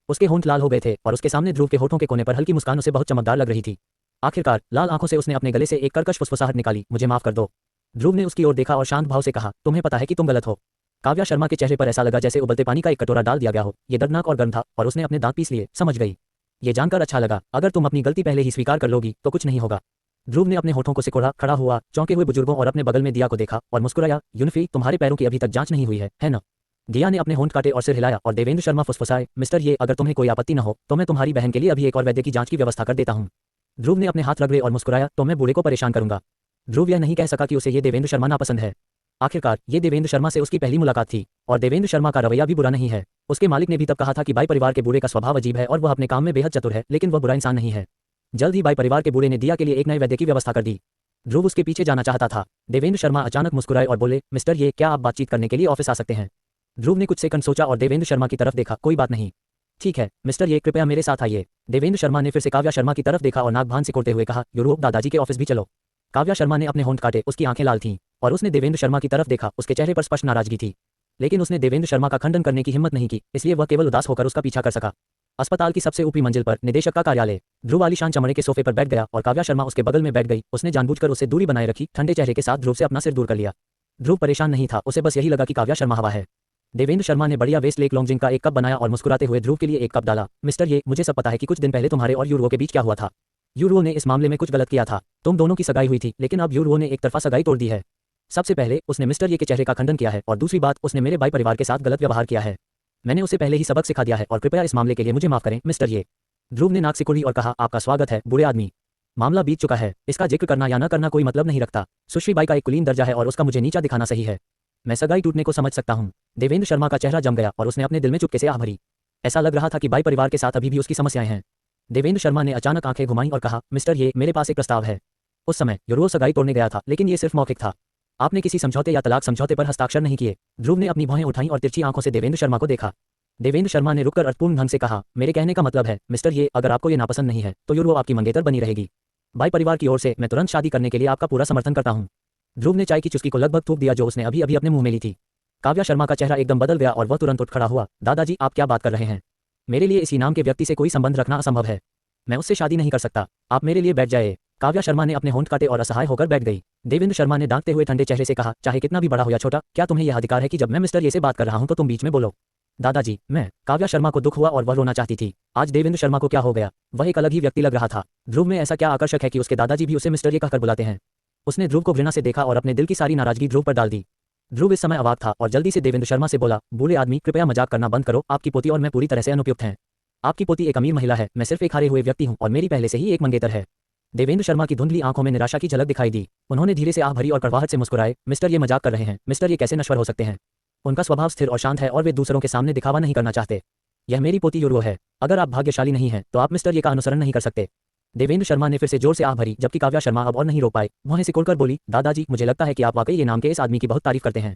उसके होंठ लाल हो गए थे और उसके सामने ध्रुव के होठों के कोने पर हल्की मुस्कान उसे बहुत चमकदार लग रही थी। आखिरकार लाल आंखों से उसने अपने गले से एक कर्कश फुसफुसाहट निकाली, मुझे माफ कर दो। ध्रुव ने उसकी ओर देखा और शांत भाव से कहा, तुम्हें पता है कि तुम गलत हो। काव्या शर्मा के चेहरे पर ऐसा लगा जैसे उबलते पानी का एक कटोरा डाल दिया गया हो। ये दर्दनाक और गर्म था और उसने अपने दांत पीस लिए। समझ गई। ये जानकर अच्छा लगा, अगर तुम अपनी गलती पहले ही स्वीकार कर लोगी तो कुछ नहीं होगा। ध्रुव ने अपने होठों को सिकोड़ा, खड़ा हुआ, चौंके हुए बुजुर्गों और अपने बगल में दिया को देखा और मुस्कुराया। यूनिफी, तुम्हारे पैरों की अभी तक जांच नहीं हुई है ना? दिया ने अपने होंठ काटे और सिर हिलाया और देवेंद्र शर्मा फुसफुसाए, मिस्टर ये, अगर तुम्हें कोई आपत्ति न हो तो मैं तुम्हारी बहन के लिए अभी एक और वैद्य की जांच की व्यवस्था कर देता हूँ। ध्रुव ने अपने हाथ रगड़े और मुस्कुराया, तो मैं बूढ़े को परेशान करूंगा। ध्रुव यह नहीं कह सका कि उसे ये देवेंद्र शर्मा नापसंद है। आखिरकार ये देवेंद्र शर्मा से उसकी पहली मुलाकात थी और देवेंद्र शर्मा का रवैया भी बुरा नहीं है। उसके मालिक ने भी तब कहा था कि बाई परिवार के बूढ़े का स्वभाव अजीब है और वह अपने काम में बेहद चतुर है, लेकिन वह बुरा इंसान नहीं है। जल्द ही बाई परिवार के बूढ़े ने दिया के लिए एक नए वैद्य की व्यवस्था कर दी। ध्रुव उसके पीछे जाना चाहता था। देवेंद्र शर्मा अचानक मुस्कुराए और बोले, मिस्टर ये, क्या आप बातचीत करने के लिए ऑफिस आ सकते हैं? ध्रुव ने कुछ सेकंड सोचा और देवेंद्र शर्मा की तरफ देखा। कोई बात नहीं। ठीक है मिस्टर ये, कृपया मेरे साथ आइए। देवेंद्र शर्मा ने फिर से काव्या शर्मा की तरफ देखा और नाक भान सिकोड़ते हुए कहा, यूरोप दादाजी के ऑफिस भी चलो। काव्या शर्मा ने अपने होंठ काटे, उसकी आंखें लाल थीं और उसने देवेंद्र शर्मा की तरफ देखा। उसके चेहरे पर स्पष्ट नाराजगी थी, लेकिन उसने देवेंद्र शर्मा का खंडन करने की हिम्मत नहीं की, इसलिए वह केवल उदास होकर उसका पीछा कर सका। अस्पताल की सबसे ऊपरी मंजिल पर निदेशक का कार्यालय। ध्रुव आलीशान चमड़े के सोफे पर बैठ गया और काव्या शर्मा उसके बगल में बैठ गई। उसने जानबूझकर उससे दूरी बनाए रखी, ठंडे चेहरे के साथ ध्रुव से अपना सिर दूर कर लिया। ध्रुव परेशान नहीं था, उसे बस यही लगा कि काव्या शर्मा हवा है। देवेंद्र शर्मा ने बढ़िया वेस्ट लेक लॉन्जिंग का एक कप बनाया और मुस्कुराते हुए ध्रुव के लिए एक कप डाला। मिस्टर ये, मुझे सब पता है कि कुछ दिन पहले तुम्हारे और यूरो के बीच क्या हुआ था। यूरो ने इस मामले में कुछ गलत किया था। तुम दोनों की सगाई हुई थी, लेकिन अब यूरो ने एक तरफा सगाई तोड़ दी है। सबसे पहले उसने मिस्टर ये के चेहरे का खंडन किया है और दूसरी बात, उसने मेरे बाई परिवार के साथ गलत व्यवहार किया है। मैंने उसे पहले ही सबक सिखा दिया है और कृपया इस मामले के लिए मुझे माफ करें मिस्टर ये। ध्रुव ने नाक सिकोड़ी और कहा, आपका स्वागत है बूढ़े आदमी। मामला बीत चुका है, इसका जिक्र करना या न करना कोई मतलब नहीं रखता। सुश्री बाई का एक कुलीन दर्जा है और उसका मुझे नीचा दिखाना सही है। मैं सगाई टूटने को समझ सकता हूँ। देवेंद्र शर्मा का चेहरा जम गया और उसने अपने दिल में चुपके से आह भरी। ऐसा लग रहा था कि बाई परिवार के साथ अभी भी उसकी समस्याएं हैं। देवेंद्र शर्मा ने अचानक आंखें घुमाई और कहा, मिस्टर ये, मेरे पास एक प्रस्ताव है। उस समय यूरो सगाई तोड़ने गया था, लेकिन ये सिर्फ मौखिक था। आपने किसी समझौते या तलाक समझौते पर हस्ताक्षर नहीं किए। ध्रुव ने अपनी भौहें उठाई और तिरछी आंखों से देवेंद्र शर्मा को देखा। देवेंद्र शर्मा ने रुककर अर्थपूर्ण ढंग से कहा, मेरे कहने का मतलब है मिस्टर ये, अगर आपको ये नापसंद नहीं है तो यूरो आपकी मंगेतर बनी रहेगी। बाई परिवार की ओर से मैं तुरंत शादी करने के लिए आपका पूरा समर्थन करता हूँ। ध्रुव ने चाय की चुस्की को लगभग थूक दिया जो उसने अभी अभी अपने मुंह में ली थी। काव्या शर्मा का चेहरा एकदम बदल गया और वह तुरंत उठ खड़ा हुआ। दादाजी, आप क्या बात कर रहे हैं? मेरे लिए इसी नाम के व्यक्ति से कोई संबंध रखना असंभव है। मैं उससे शादी नहीं कर सकता। आप मेरे लिए बैठ जाइए। काव्या शर्मा ने अपने होंठ काटे और असहाय होकर बैठ गई। देवेंद्र शर्मा ने दांतते हुए ठंडे चेहरे से कहा, चाहे कितना भी बड़ा हो या छोटा, क्या तुम्हें यह अधिकार है कि जब मैं मिस्टर ये से बात कर रहा हूं तो तुम बीच में बोलो? दादाजी, मैं। काव्या शर्मा को दुख हुआ और वह रोना चाहती थी। आज देवेंद्र शर्मा को क्या हो गया? वह एक अलग ही व्यक्ति लग रहा था। ध्रुव में ऐसा क्या आकर्षक है कि उसके दादाजी भी उसे मिस्टर ये कहकर बुलाते हैं? उसने ध्रुव को घृणा से देखा और अपने दिल की सारी नाराजगी ध्रुव पर डाल दी। ध्रुव इस समय अवाक था और जल्दी से देवेंद्र शर्मा से बोला, बूढ़े आदमी, कृपया मजाक करना बंद करो। आपकी पोती और मैं पूरी तरह से अनुपयुक्त हैं। आपकी पोती एक अमीर महिला है, मैं सिर्फ एक हारे हुए व्यक्ति हूँ और मेरी पहले से ही एक मंगेतर है। देवेंद्र शर्मा की धुंधली आंखों में निराशा की झलक दिखाई दी। उन्होंने धीरे से आह भरी और कड़वाहट से मुस्कुराए, मिस्टर ये मजाक कर रहे हैं। मिस्टर ये कैसे नश्वर हो सकते हैं? उनका स्वभाव स्थिर और शांत है और वे दूसरों के सामने दिखावा नहीं करना चाहते। यह मेरी पोती यूरो है। अगर आप भाग्यशाली नहीं हैं तो आप मिस्टर ये का अनुसरण नहीं कर सकते। देवेंद्र शर्मा ने फिर से जोर से आह भरी, जबकि काव्या शर्मा अब और नहीं रोक पाए। वह सिकुड़कर बोली, दादाजी, मुझे लगता है कि आप वाकई ये नाम के इस आदमी की बहुत तारीफ करते हैं।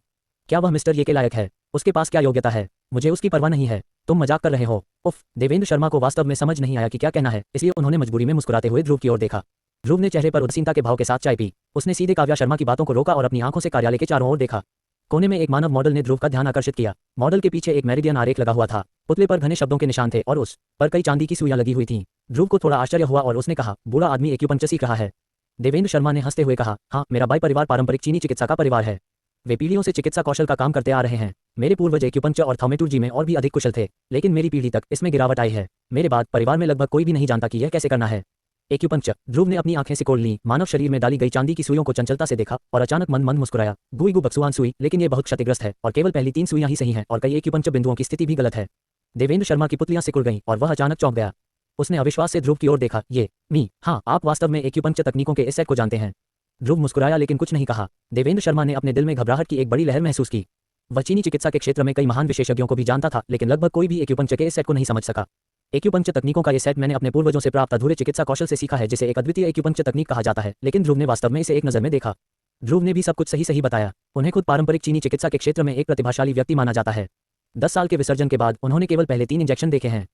क्या वह मिस्टर ये के लायक है? उसके पास क्या योग्यता है? मुझे उसकी परवाह नहीं है। तुम मजाक कर रहे हो। उफ! देवेंद्र शर्मा को वास्तव में समझ नहीं आया कि क्या कहना है, इसलिए उन्होंने मजबूरी में मुस्कुराते हुए ध्रुव की ओर देखा। ध्रुव ने चेहरे पर उदासीनता के भाव के साथ चाय पी। उसने सीधे काव्या शर्मा की बातों को रोका और अपनी आंखों से कार्यालय के चारों ओर देखा। कोने में एक मानव मॉडल ने ध्रुव का ध्यान आकर्षित किया। मॉडल के पीछे एक मेरिडियन आरेख लगा हुआ था। पुतले पर घने शब्दों के निशान थे और उस पर कई चांदी की सुइयां लगी हुई थीं। ध्रुव को थोड़ा आश्चर्य हुआ और उसने कहा, बूढ़ा आदमी एक्यूपंक्चर सीख रहा है। देवेंद्र शर्मा ने हंसते हुए कहा, हाँ, मेरा बाई परिवार पारंपरिक चीनी चिकित्सा का परिवार है। वे पीढ़ियों से चिकित्सा कौशल का काम करते आ रहे हैं। मेरे पूर्वज एक्यूपंक्चर और थौमेटुर्जी में और भी अधिक कुशल थे, लेकिन मेरी पीढ़ी तक इसमें गिरावट आई है। मेरे बाद परिवार में लगभग कोई भी नहीं जानता कि यह कैसे करना है। एक्यूपंक्चर। ध्रुव ने अपनी आंखें सिकोड़ लीं, मानव शरीर में डाली गई चांदी की सुइयों को चंचलता से देखा और अचानक मंद मंद मुस्कुराया। गुईगु बक्सुआन सुई, लेकिन ये बहुत क्षतिग्रस्त है और केवल पहली 3 सुइयां ही सही हैं और कई एक्यूपंक्चर बिंदुओं की स्थिति भी गलत है। देवेंद्र शर्मा की पुतलियां सिकुड़ गईं और वह अचानक चौंक गया। उसने अविश्वास से ध्रुव की ओर देखा। हाँ, आप वास्तव में एक्यूपंक्चर तकनीकों के इस सेट को जानते हैं। ध्रुव मुस्कुराया लेकिन कुछ नहीं कहा। देवेंद्र शर्मा ने अपने दिल में घबराहट की एक बड़ी लहर महसूस की। वह चीनी चिकित्सा के क्षेत्र में कई महान विशेषज्ञों को भी जानता था, लेकिन लगभग कोई भी एक्यूपंक्चर के इस सेट को नहीं समझ सका। एक्यूपंक्चर तकनीकों का ये सेट मैंने अपने पूर्वजों से प्राप्त अधूरे चिकित्सा कौशल से सीखा है, जिसे एक अद्वितीय एक्यूपंक्चर तकनीक कहा जाता है, लेकिन ध्रुव ने वास्तव में इसे एक नज़र में देखा। ध्रुव ने भी सब कुछ सही सही बताया। उन्हें खुद पारंपरिक चीनी चिकित्सा के क्षेत्र में एक प्रतिभाशाली व्यक्ति माना जाता है। 10 साल के विसर्जन के बाद उन्होंने केवल पहले 3 इंजेक्शन देखे हैं।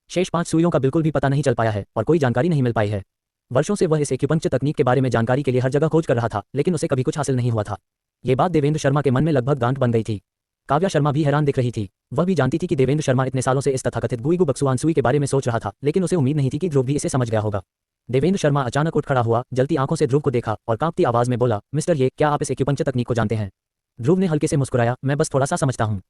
शेष 5 सुइयों का बिल्कुल भी पता नहीं चल पाया है और कोई जानकारी नहीं मिल पाई है। वर्षों से वह इस एक्यूपंक्चर तकनीक के बारे में जानकारी के लिए हर जगह खोज कर रहा था, लेकिन उसे कभी कुछ हासिल नहीं हुआ था। ये बात देवेंद्र शर्मा के मन में लगभग गांठ बन गई थी। काव्या शर्मा भी हैरान दिख रही थी। वह भी जानती थी कि देवेंद्र शर्मा इतने सालों से इस तथाकथित गुईगु बक्सुआन सुई के बारे में सोच रहा था, लेकिन उसे उम्मीद नहीं थी कि ध्रुव भी इसे समझ गया होगा। देवेंद्र शर्मा अचानक उठ खड़ा हुआ, जलती आंखों से ध्रुव को देखा और कांपती आवाज में बोला, मिस्टर ये, क्या आप इस एक्यूपंक्चर तकनीक को जानते हैं? ध्रुव ने हल्के से मुस्कुराया, मैं बस थोड़ा सा समझता हूँ।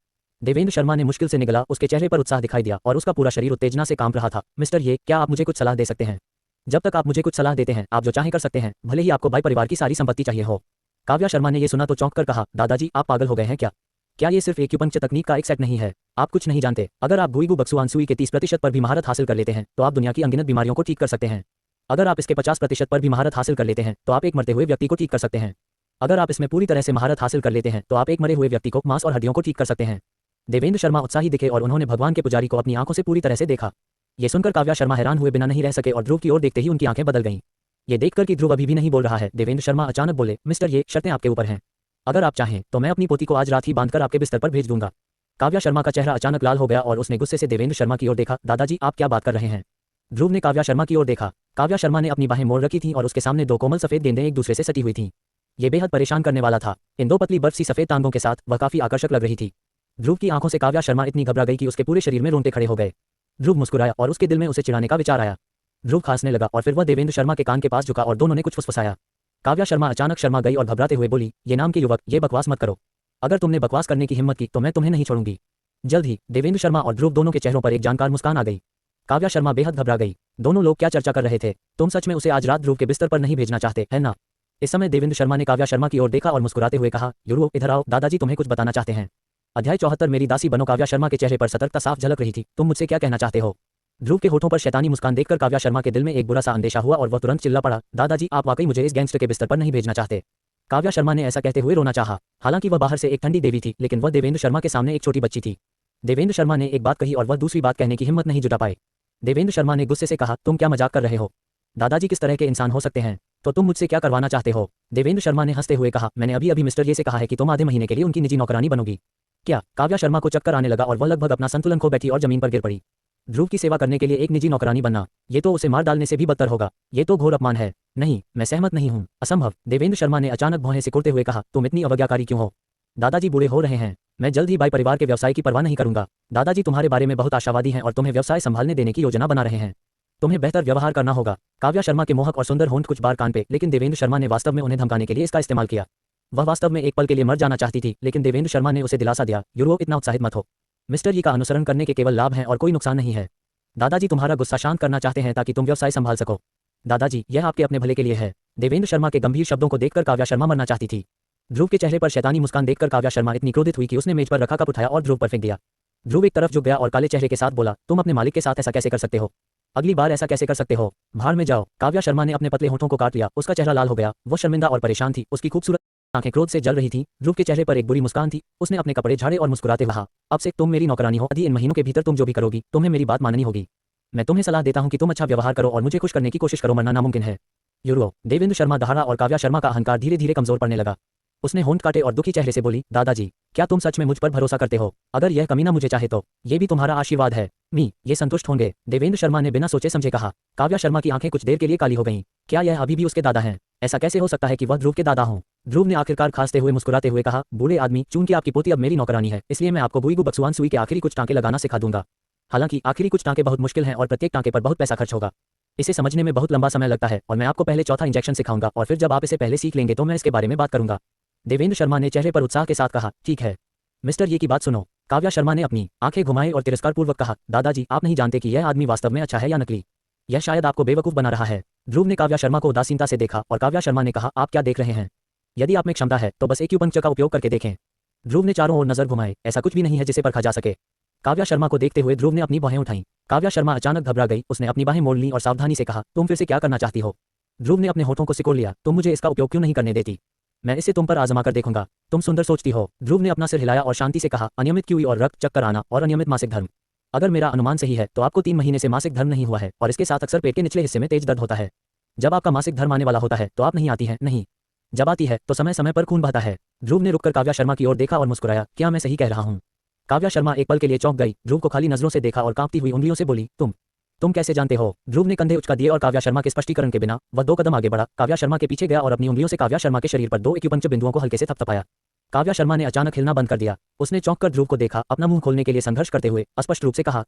देवेंद्र शर्मा ने मुश्किल से निगला। उसके चेहरे पर उत्साह दिखाई दिया और उसका पूरा शरीर उत्तेजना से कांप रहा था। मिस्टर ये, क्या आप मुझे कुछ सलाह दे सकते हैं? जब तक आप मुझे कुछ सलाह देते हैं, आप जो चाहें कर सकते हैं, भले ही आपको बाई परिवार की सारी संपत्ति चाहिए हो। काव्या शर्मा ने ये सुना तो चौंक कर कहा, दादाजी आप पागल हो गए हैं क्या? क्या ये सिर्फ एक्यूपंक्चर तकनीक का एक सेट नहीं है? आप कुछ नहीं जानते। अगर आप गुइगु बक्सुआनसुई के 30% पर भी महारत हासिल कर लेते हैं, तो आप दुनिया की अनगिनत बीमारियों को ठीक कर सकते हैं। अगर आप इसके 50% पर भी महारत हासिल कर लेते हैं, तो आप एक मरते हुए व्यक्ति को ठीक कर सकते हैं। अगर आप इसमें पूरी तरह से महारत हासिल कर लेते हैं, तो आप एक मरे हुए व्यक्ति को, मांस और हड्डियों को ठीक कर सकते हैं। देवेंद्र शर्मा उत्साही दिखे और उन्होंने भगवान के पुजारी को अपनी आंखों से पूरी तरह से देखा। ये सुनकर काव्या शर्मा हैरान हुए बिना नहीं रह सके और ध्रुव की ओर देखते ही उनकी आंखें बदल गईं। ये देखकर कि ध्रुव अभी भी नहीं बोल रहा है, देवेंद्र शर्मा अचानक बोले, मिस्टर ये शर्तें आपके ऊपर हैं। अगर आप चाहें तो मैं अपनी पोती को आज रात ही बांधकर आपके बिस्तर पर भेज दूंगा। काव्या शर्मा का चेहरा अचानक लाल हो गया और उसने गुस्से से देवेंद्र शर्मा की ओर देखा। दादाजी आप क्या बात कर रहे हैं? ध्रुव ने काव्या शर्मा की ओर देखा। काव्या शर्मा ने अपनी बाहें मोड़ रखी थीं और उसके सामने दो कोमल सफेद गेंदें एक दूसरे से सटी हुई थीं। ये बेहद परेशान करने वाला था। इन दो पतली बर्फ सी सफेद टांगों के साथ वह काफी आकर्षक लग रही थी। ध्रुव की आंखों से काव्या शर्मा इतनी घबरा गई कि उसके पूरे शरीर में रोंगटे खड़े हो गए। ध्रुव मुस्कुराया और उसके दिल में उसे चिढ़ाने का विचार आया। ध्रुव खांसने लगा और फिर वह देवेंद्र शर्मा के कान के पास झुका और दोनों ने कुछ फुसफुसाया। काव्या शर्मा अचानक शर्मा गई और घबराते हुए बोली, ये नाम के युवक, ये बकवास मत करो। अगर तुमने बकवास करने की हिम्मत की तो मैं तुम्हें नहीं छोड़ूंगी। जल्द ही देवेंद्र शर्मा और ध्रुव दोनों के चेहरों पर एक जानकार मुस्कान आ गई। काव्या शर्मा बेहद घबरा गई। दोनों लोग क्या चर्चा कर रहे थे? तुम सच में उसे आज रात ध्रुव के बिस्तर पर नहीं भेजना चाहते, है ना? इस समय देवेंद्र शर्मा ने काव्या शर्मा की ओर देखा और मुस्कुराते हुए कहा, ध्रुव इधर आओ, दादाजी तुम्हें कुछ बताना चाहते हैं। अध्याय 74 मेरी दासी बनो। काव्या शर्मा के चेहरे पर सतर्कता साफ झलक रही थी। तुम मुझसे क्या कहना चाहते हो? ध्रुव के होठों पर शैतानी मुस्कान देखकर काव्या शर्मा के दिल में एक बुरा सा अंदेशा हुआ और वह तुरंत चिल्ला पड़ा, दादाजी आप वाकई मुझे इस गैंगस्टर के बिस्तर पर नहीं भेजना चाहते। काव्या शर्मा ने ऐसा कहते हुए रोना चाहा। हालांकि वह बाहर से एक ठंडी देवी थी, लेकिन वह देवेंद्र शर्मा के सामने एक छोटी बच्ची थी। देवेंद्र शर्मा ने एक बात कही और वह दूसरी बात कहने की हिम्मत नहीं जुटा पाए। देवेंद्र शर्मा ने गुस्से से कहा, तुम क्या मजाक कर रहे हो? दादाजी किस तरह के इंसान हो सकते हैं? तो तुम मुझसे क्या करवाना चाहते हो? देवेंद्र शर्मा ने हंसते हुए कहा, मैंने अभी अभी मिस्टर ये से कहा है कि तुम आधे महीने के लिए उनकी निजी नौकरानी बनोगी। क्या? काव्या शर्मा को चक्कर आने लगा और वह लगभग अपना संतुलन खो बैठी और जमीन पर गिर पड़ी। ध्रुव की सेवा करने के लिए एक निजी नौकरानी बनना, ये तो उसे मार डालने से भी बदतर होगा। ये तो घोर अपमान है। नहीं, मैं सहमत नहीं हूँ, असंभव। देवेंद्र शर्मा ने अचानक भौहें सिकुड़ते हुए कहा, तुम इतनी अवज्ञाकारी क्यों हो? दादाजी बूढ़े हो रहे हैं। मैं जल्द ही बाई परिवार के व्यवसाय की परवाह नहीं करूंगा। दादाजी तुम्हारे बारे में बहुत आशावादी हैं और तुम्हें व्यवसाय संभालने देने की योजना बना रहे हैं। तुम्हें बेहतर व्यवहार करना होगा। काव्या शर्मा के मोहक और सुंदर होंठ कुछ बार कान पे, लेकिन देवेंद्र शर्मा ने वास्तव में उन्हें धमकाने के लिए इसका इस्तेमाल किया। वह वास्तव में एक पल के लिए मर जाना चाहती थी, लेकिन देवेंद्र शर्मा ने उसे दिलासा दिया, यूरो इतना उत्साहित मत हो। मिस्टर जी का अनुसरण करने के केवल लाभ हैं और कोई नुकसान नहीं है। दादाजी तुम्हारा गुस्सा शांत करना चाहते हैं ताकि तुम व्यवसाय संभाल सको। दादाजी यह आपके अपने भले के लिए है। देवेंद्र शर्मा के गंभीर शब्दों को देखकर काव्या शर्मा मरना चाहती थी। ध्रुव के चेहरे पर शैतानी मुस्कान देखकर काव्या शर्मा इतनी क्रोधित हुई कि उसने मेज पर रखा कप उठाया और ध्रुव पर फेंक दिया। ध्रुव एक तरफ झुक गया और काले चेहरे के साथ बोला, तुम अपने मालिक के साथ ऐसा कैसे कर सकते हो? अगली बार ऐसा कैसे कर सकते हो? भाड़ में जाओ। काव्या शर्मा ने अपने पतले होठों को काट लिया। उसका चेहरा लाल हो गया। वो शर्मिंदा और परेशान थी। उसकी खूबसूरत आंखें क्रोध से जल रही थीं। ध्रुव के चेहरे पर एक बुरी मुस्कान थी। उसने अपने कपड़े झाड़े और मुस्कुराते हुए कहा, अब से तुम मेरी नौकरानी हो। इन महीनों के भीतर तुम जो भी करोगी, तुम्हें मेरी बात माननी होगी। मैं तुम्हें सलाह देता हूं कि तुम अच्छा व्यवहार करो और मुझे खुश करने की कोशिश करो, मरना नामुमकिन है। यूरो। देवेंद्र शर्मा दहाड़ा और काव्या शर्मा का अहंकार धीरे धीरे कमजोर पड़ने लगा। उसने होंठ काटे और दुखी चेहरे से बोली, दादाजी क्या तुम सच में मुझ पर भरोसा करते हो? अगर यह कमीना मुझे चाहे तो ये भी तुम्हारा आशीर्वाद है। ये संतुष्ट होंगे। देवेंद्र शर्मा ने बिना सोचे समझे कहा। काव्या शर्मा की आंखें कुछ देर के लिए काली हो गईं। क्या यह अभी भी उसके दादा हैं? ऐसा कैसे हो सकता है कि वह ध्रुव के दादा हों? ध्रुव ने आखिरकार खांसते हुए मुस्कुराते हुए कहा, बूढ़े आदमी, चूंकि आपकी पोती अब मेरी नौकरानी है, इसलिए मैं आपको गुइगु बक्सुआनसुई के आखिरी कुछ टांके लगाना सिखा दूंगा। हालांकि आखिरी कुछ टांके बहुत मुश्किल हैं और प्रत्येक टांके पर बहुत पैसा खर्च होगा। इसे समझने में बहुत लंबा समय लगता है और मैं आपको पहले चौथा इंजेक्शन सिखाऊंगा और फिर जब आप इसे पहले सीख लेंगे तो मैं इसके बारे में बात करूंगा। देवेंद्र शर्मा ने चेहरे पर उत्साह के साथ कहा, ठीक है मिस्टर ये की बात सुनो। काव्या शर्मा ने अपनी आंखें घुमाई और तिरस्कारपूर्वक कहा, दादाजी आप नहीं जानते कि यह आदमी वास्तव में अच्छा है या नकली। यह शायद आपको बेवकूफ बना रहा है। ध्रुव ने काव्या शर्मा को उदासीनता से देखा और काव्या शर्मा ने कहा, आप क्या देख रहे हैं? यदि आप में क्षमता है तो बस एक्यूपंक्चर का उपयोग करके देखें। ध्रुव ने चारों ओर नजर घुमाए। ऐसा कुछ भी नहीं है जिसे परखा जा सके। काव्या शर्मा को देखते हुए ध्रुव ने अपनी बाहें उठाईं। काव्या शर्मा अचानक घबरा गई। उसने अपनी बाहें मोड़ लीं और सावधानी से कहा, तुम फिर से क्या करना चाहती हो? ध्रुव ने अपने होठों को सिकोड़ लिया। तुम मुझे इसका उपयोग क्यों नहीं करने देती? मैं इसे तुम पर आजमा कर देखूंगा। तुम सुंदर सोचती हो। ध्रुव ने अपना सिर हिलाया और शांति से कहा, अनियमित क्यूई और रक्त चक्कर आना और अनियमित मासिक धर्म। अगर मेरा अनुमान सही है तो आपको 3 महीने से मासिक धर्म नहीं हुआ है और इसके साथ अक्सर पेट के निचले हिस्से में तेज दर्द होता है। जब आपका मासिक धर्म आने वाला होता है तो आप नहीं आती हैं? नहीं। जब आती है तो समय समय पर खून बहता है। ध्रुव ने रुककर काव्या शर्मा की ओर देखा और मुस्कुराया, क्या मैं सही कह रहा हूँ? काव्या शर्मा एक पल के लिए चौंक गई। ध्रुव को खाली नजरों से देखा और कांपती हुई उंगलियों से बोली, तुम कैसे जानते हो? ध्रुव ने कंधे उचका दिए और काव्या शर्मा के स्पष्टीकरण के बिना वह 2 कदम आगे बढ़ा। काव्या शर्मा के पीछे गया और अपनी उंगलियों से काव्या शर्मा के शरीर पर 2 एक्यूपंक्चर बिंदुओं को हल्के से थपथपाया। काव्या शर्मा ने अचानक हिलना बंद कर दिया। उसने चौंक कर ध्रुव को देखा, अपना मुंह खोलने के लिए संघर्ष करते हुए स्पष्ट रूप से कहा,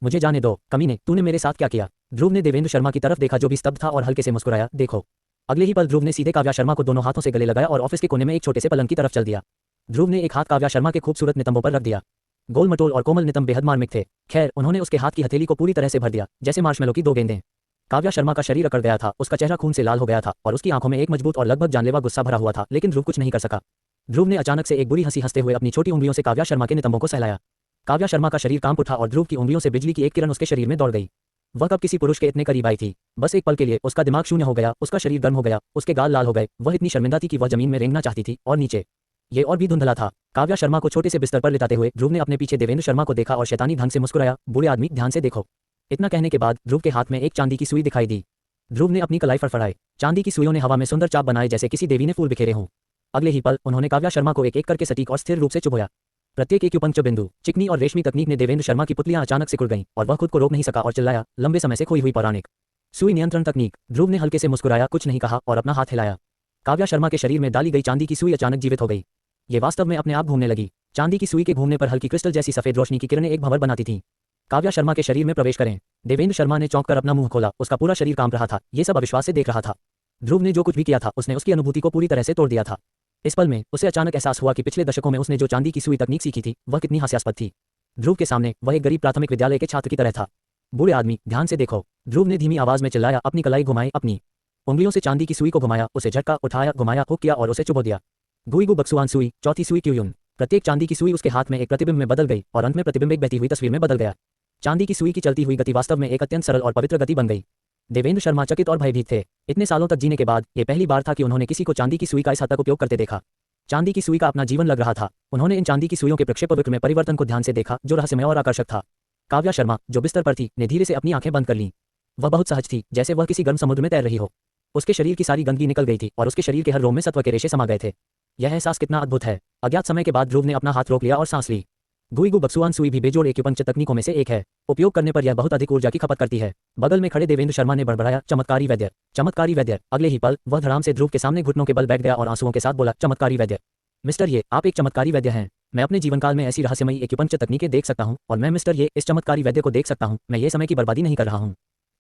मुझे जाने दो, कमीने, तूने मेरे साथ क्या किया? ध्रुव ने देवेंद्र शर्मा की तरफ देखा जो भी स्तब्ध था और हल्के से मुस्कुराया, देखो। अगले ही पल ध्रुव ने सीधे काव्या शर्मा को दोनों हाथों से गले लगाया और ऑफिस के कोने में एक छोटे से पलंग की तरफ चल दिया। ध्रुव ने एक हाथ काव्या शर्मा के खूबसूरत नितंबों पर रख दिया। गोल मटोल और कोमल नितंब बेहद मार्मिक थे। खैर, उन्होंने उसके हाथ की हथेली को पूरी तरह से भर दिया, जैसे मार्शमेलो की 2 गेंदें। काव्या शर्मा का शरीर अकड़ गया था, उसका चेहरा खून से लाल हो गया था और उसकी आंखों में एक मजबूत और लगभग जानलेवा गुस्सा भरा हुआ था, लेकिन ध्रुव कुछ नहीं कर सका। ध्रुव ने अचानक से एक बुरी हंसी हंसते हुए अपनी छोटी उंगलियों से काव्या शर्मा के नितंबों को सहलाया। काव्या शर्मा का शरीर कांप उठा और ध्रुव की उंगलियों से बिजली की एक किरण उसके शरीर में दौड़ गई। वह कब किसी पुरुष के इतने करीब आई थी। बस एक पल के लिए उसका दिमाग शून्य हो गया, उसका शरीर गर्म हो गया, उसके गाल लाल हो गए। वह इतनी शर्मिंदा थी कि वह जमीन में रेंगना चाहती थी और नीचे ये और भी धुंधला था। काव्या शर्मा को छोटे से बिस्तर पर लिटाते हुए ध्रुव ने अपने पीछे देवेंद्र शर्मा को देखा और शैतानी ढंग से मुस्कुराया। बूढ़े आदमी, ध्यान से देखो। इतना कहने के बाद ध्रुव के हाथ में एक चांदी की सुई दिखाई दी। ध्रुव ने अपनी कलाई फड़फड़ाई। चांदी की सुइयों ने हवा में सुंदर चाप बनाए जैसे किसी देवी ने फूल बिखेरे हों। अगले ही पल उन्होंने काव्या शर्मा को एक एक करके सटीक और स्थिर रूप से चुभोया। प्रत्येक एक्यूपंक्चर बिंदु, चिकनी और रेशमी तकनीक ने देवेंद्र शर्मा की पुतलियां अचानक सिकुड़ गईं और वह खुद को रोक नहीं सका और चिल्लाया, लंबे समय से खोई हुई पौराणिक सुई नियंत्रण तकनीक। ध्रुव ने हल्के से मुस्कुराया, कुछ नहीं कहा और अपना हाथ हिलाया। काव्या शर्मा के शरीर में डाली गई चांदी की सुई अचानक जीवित हो गई। ये वास्तव में अपने आप घूमने लगी। चांदी की सुई के घूमने पर हल्की क्रिस्टल जैसी सफेद रोशनी की किरणें एक भंवर बनाती थीं। काव्या शर्मा के शरीर में प्रवेश करें। देवेंद्र शर्मा ने चौंक कर अपना मुंह खोला, उसका पूरा शरीर कांप रहा था। ये सब अविश्वास से देख रहा था। ध्रुव ने जो कुछ भी किया था उसने उसकी अनुभूति को पूरी तरह से तोड़ दिया था। इस पल में उसे अचानक एहसास हुआ कि पिछले दशकों में उसने जो चांदी की सुई तकनीक सीखी थी वह कितनी हास्यास्पद थी। ध्रुव के सामने वह एक गरीब प्राथमिक विद्यालय के छात्र की तरह था। बूढ़े आदमी, ध्यान से देखो। ध्रुव ने धीमी आवाज में चिल्लाया, अपनी कलाई घुमाई, अपनी उंगलियों से चांदी की सुई को घुमाया, उसे झटका, उठाया, घुमाया, हुक किया और उसे चुभो दिया। गुईगु बक्सुआन सुई, चौथी सुई क्यूयुन। प्रत्येक चांदी की सुई उसके हाथ में एक प्रतिबिंब में बदल गई और अंत में प्रतिबिंब एक बहती हुई तस्वीर में बदल गया। चांदी की सुई की चलती हुई गति वास्तव में एक अत्यंत सरल और पवित्र गति बन गई। देवेंद्र शर्मा चकित और भयभीत थे। इतने सालों तक जीने के बाद ये पहली बार था कि उन्होंने किसी को चांदी की सुई का इस हद तक उपयोग करते देखा। चांदी की सुई का अपना जीवन लग रहा था। उन्होंने इन चांदी की सुइयों के प्रक्षेपवक्र में परिवर्तन को ध्यान से देखा, जो रहस्यमय और आकर्षक था। काव्या शर्मा, जो बिस्तर पर थी, ने धीरे से अपनी आंखें बंद कर लीं। वह बहुत सहज थी, जैसे वह किसी गर्म समुद्र में तैर रही हो। उसके शरीर की सारी गंदगी निकल गई थी और उसके शरीर के हर रोम में सत्व के रेशे समा गए थे। यह एहसास कितना अद्भुत है। अज्ञात समय के बाद ध्रुव ने अपना हाथ रोक लिया और सांस ली। गुईगु बक्सुआन सुई भी बेजोड़ एक्यूपंक्चर तकनीकों में से एक है। उपयोग करने पर यह बहुत अधिक ऊर्जा की खपत करती है। बगल में खड़े देवेंद्र शर्मा ने बड़बड़ाया, चमत्कारी वैद्य, चमत्कारी वैद्य। अगले ही पल वह धड़ाम से ध्रुव के सामने घुटनों के बल बैठ गया और आंसुओं के साथ बोला, चमत्कारी वैद्य। मिस्टर ये, आप एक चमत्कारी वैद्य हैं। मैं अपने जीवनकाल में ऐसी रहस्यमयी एक्यूपंक्चर तकनीकें देख सकता हूं और मैं मिस्टर ये इस चमत्कारी वैद्य को देख सकता हूं। मैं ये समय की बर्बादी नहीं कर रहा हूं।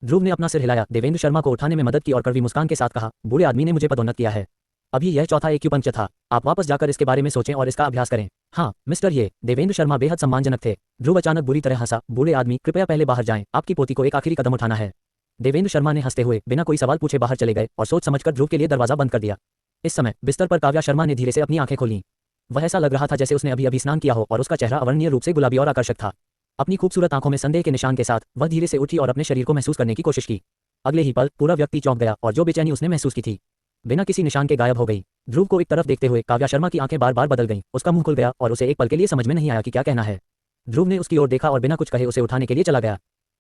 ध्रुव ने अपना सिर हिलाया, देवेंद्र शर्मा को उठाने में मदद की और कड़वी मुस्कान के साथ कहा, बूढ़े आदमी ने मुझे पदोन्नत किया है। अभी यह चौथा एक्यूपंक्चर था। आप वापस जाकर इसके बारे में सोचें और इसका अभ्यास करें। हाँ मिस्टर ये। देवेंद्र शर्मा बेहद सम्मानजनक थे। ध्रुव अचानक बुरी तरह हंसा, बूढ़े आदमी, कृपया पहले बाहर जाएं, आपकी पोती को एक आखिरी कदम उठाना है। देवेंद्र शर्मा ने हंसते हुए बिना कोई सवाल पूछे बाहर चले गए और सोच समझकर ध्रुव के लिए दरवाजा बंद कर दिया। इस समय बिस्तर पर काव्या शर्मा ने धीरे से अपनी आंखें खोलीं। वह ऐसा लग रहा था जैसे उसने अभी अभी स्नान किया हो और उसका चेहरा अवर्णनीय रूप से गुलाबी और आकर्षक था। अपनी खूबसूरत आंखों में संदेह के निशान के साथ वह धीरे से उठी और अपने शरीर को महसूस करने की कोशिश की। अगले ही पल पूरा व्यक्ति चौंक गया और जो बेचैनी उसने महसूस की थी बिना किसी निशान के गायब हो गई। ध्रुव को एक तरफ देखते हुए काव्या शर्मा की आंखें बार बार बदल गईं। उसका मुंह खुल गया और उसे एक पल के लिए समझ में नहीं आया कि क्या कहना है। ध्रुव ने उसकी ओर देखा और बिना कुछ कहे उसे उठाने के लिए चला गया।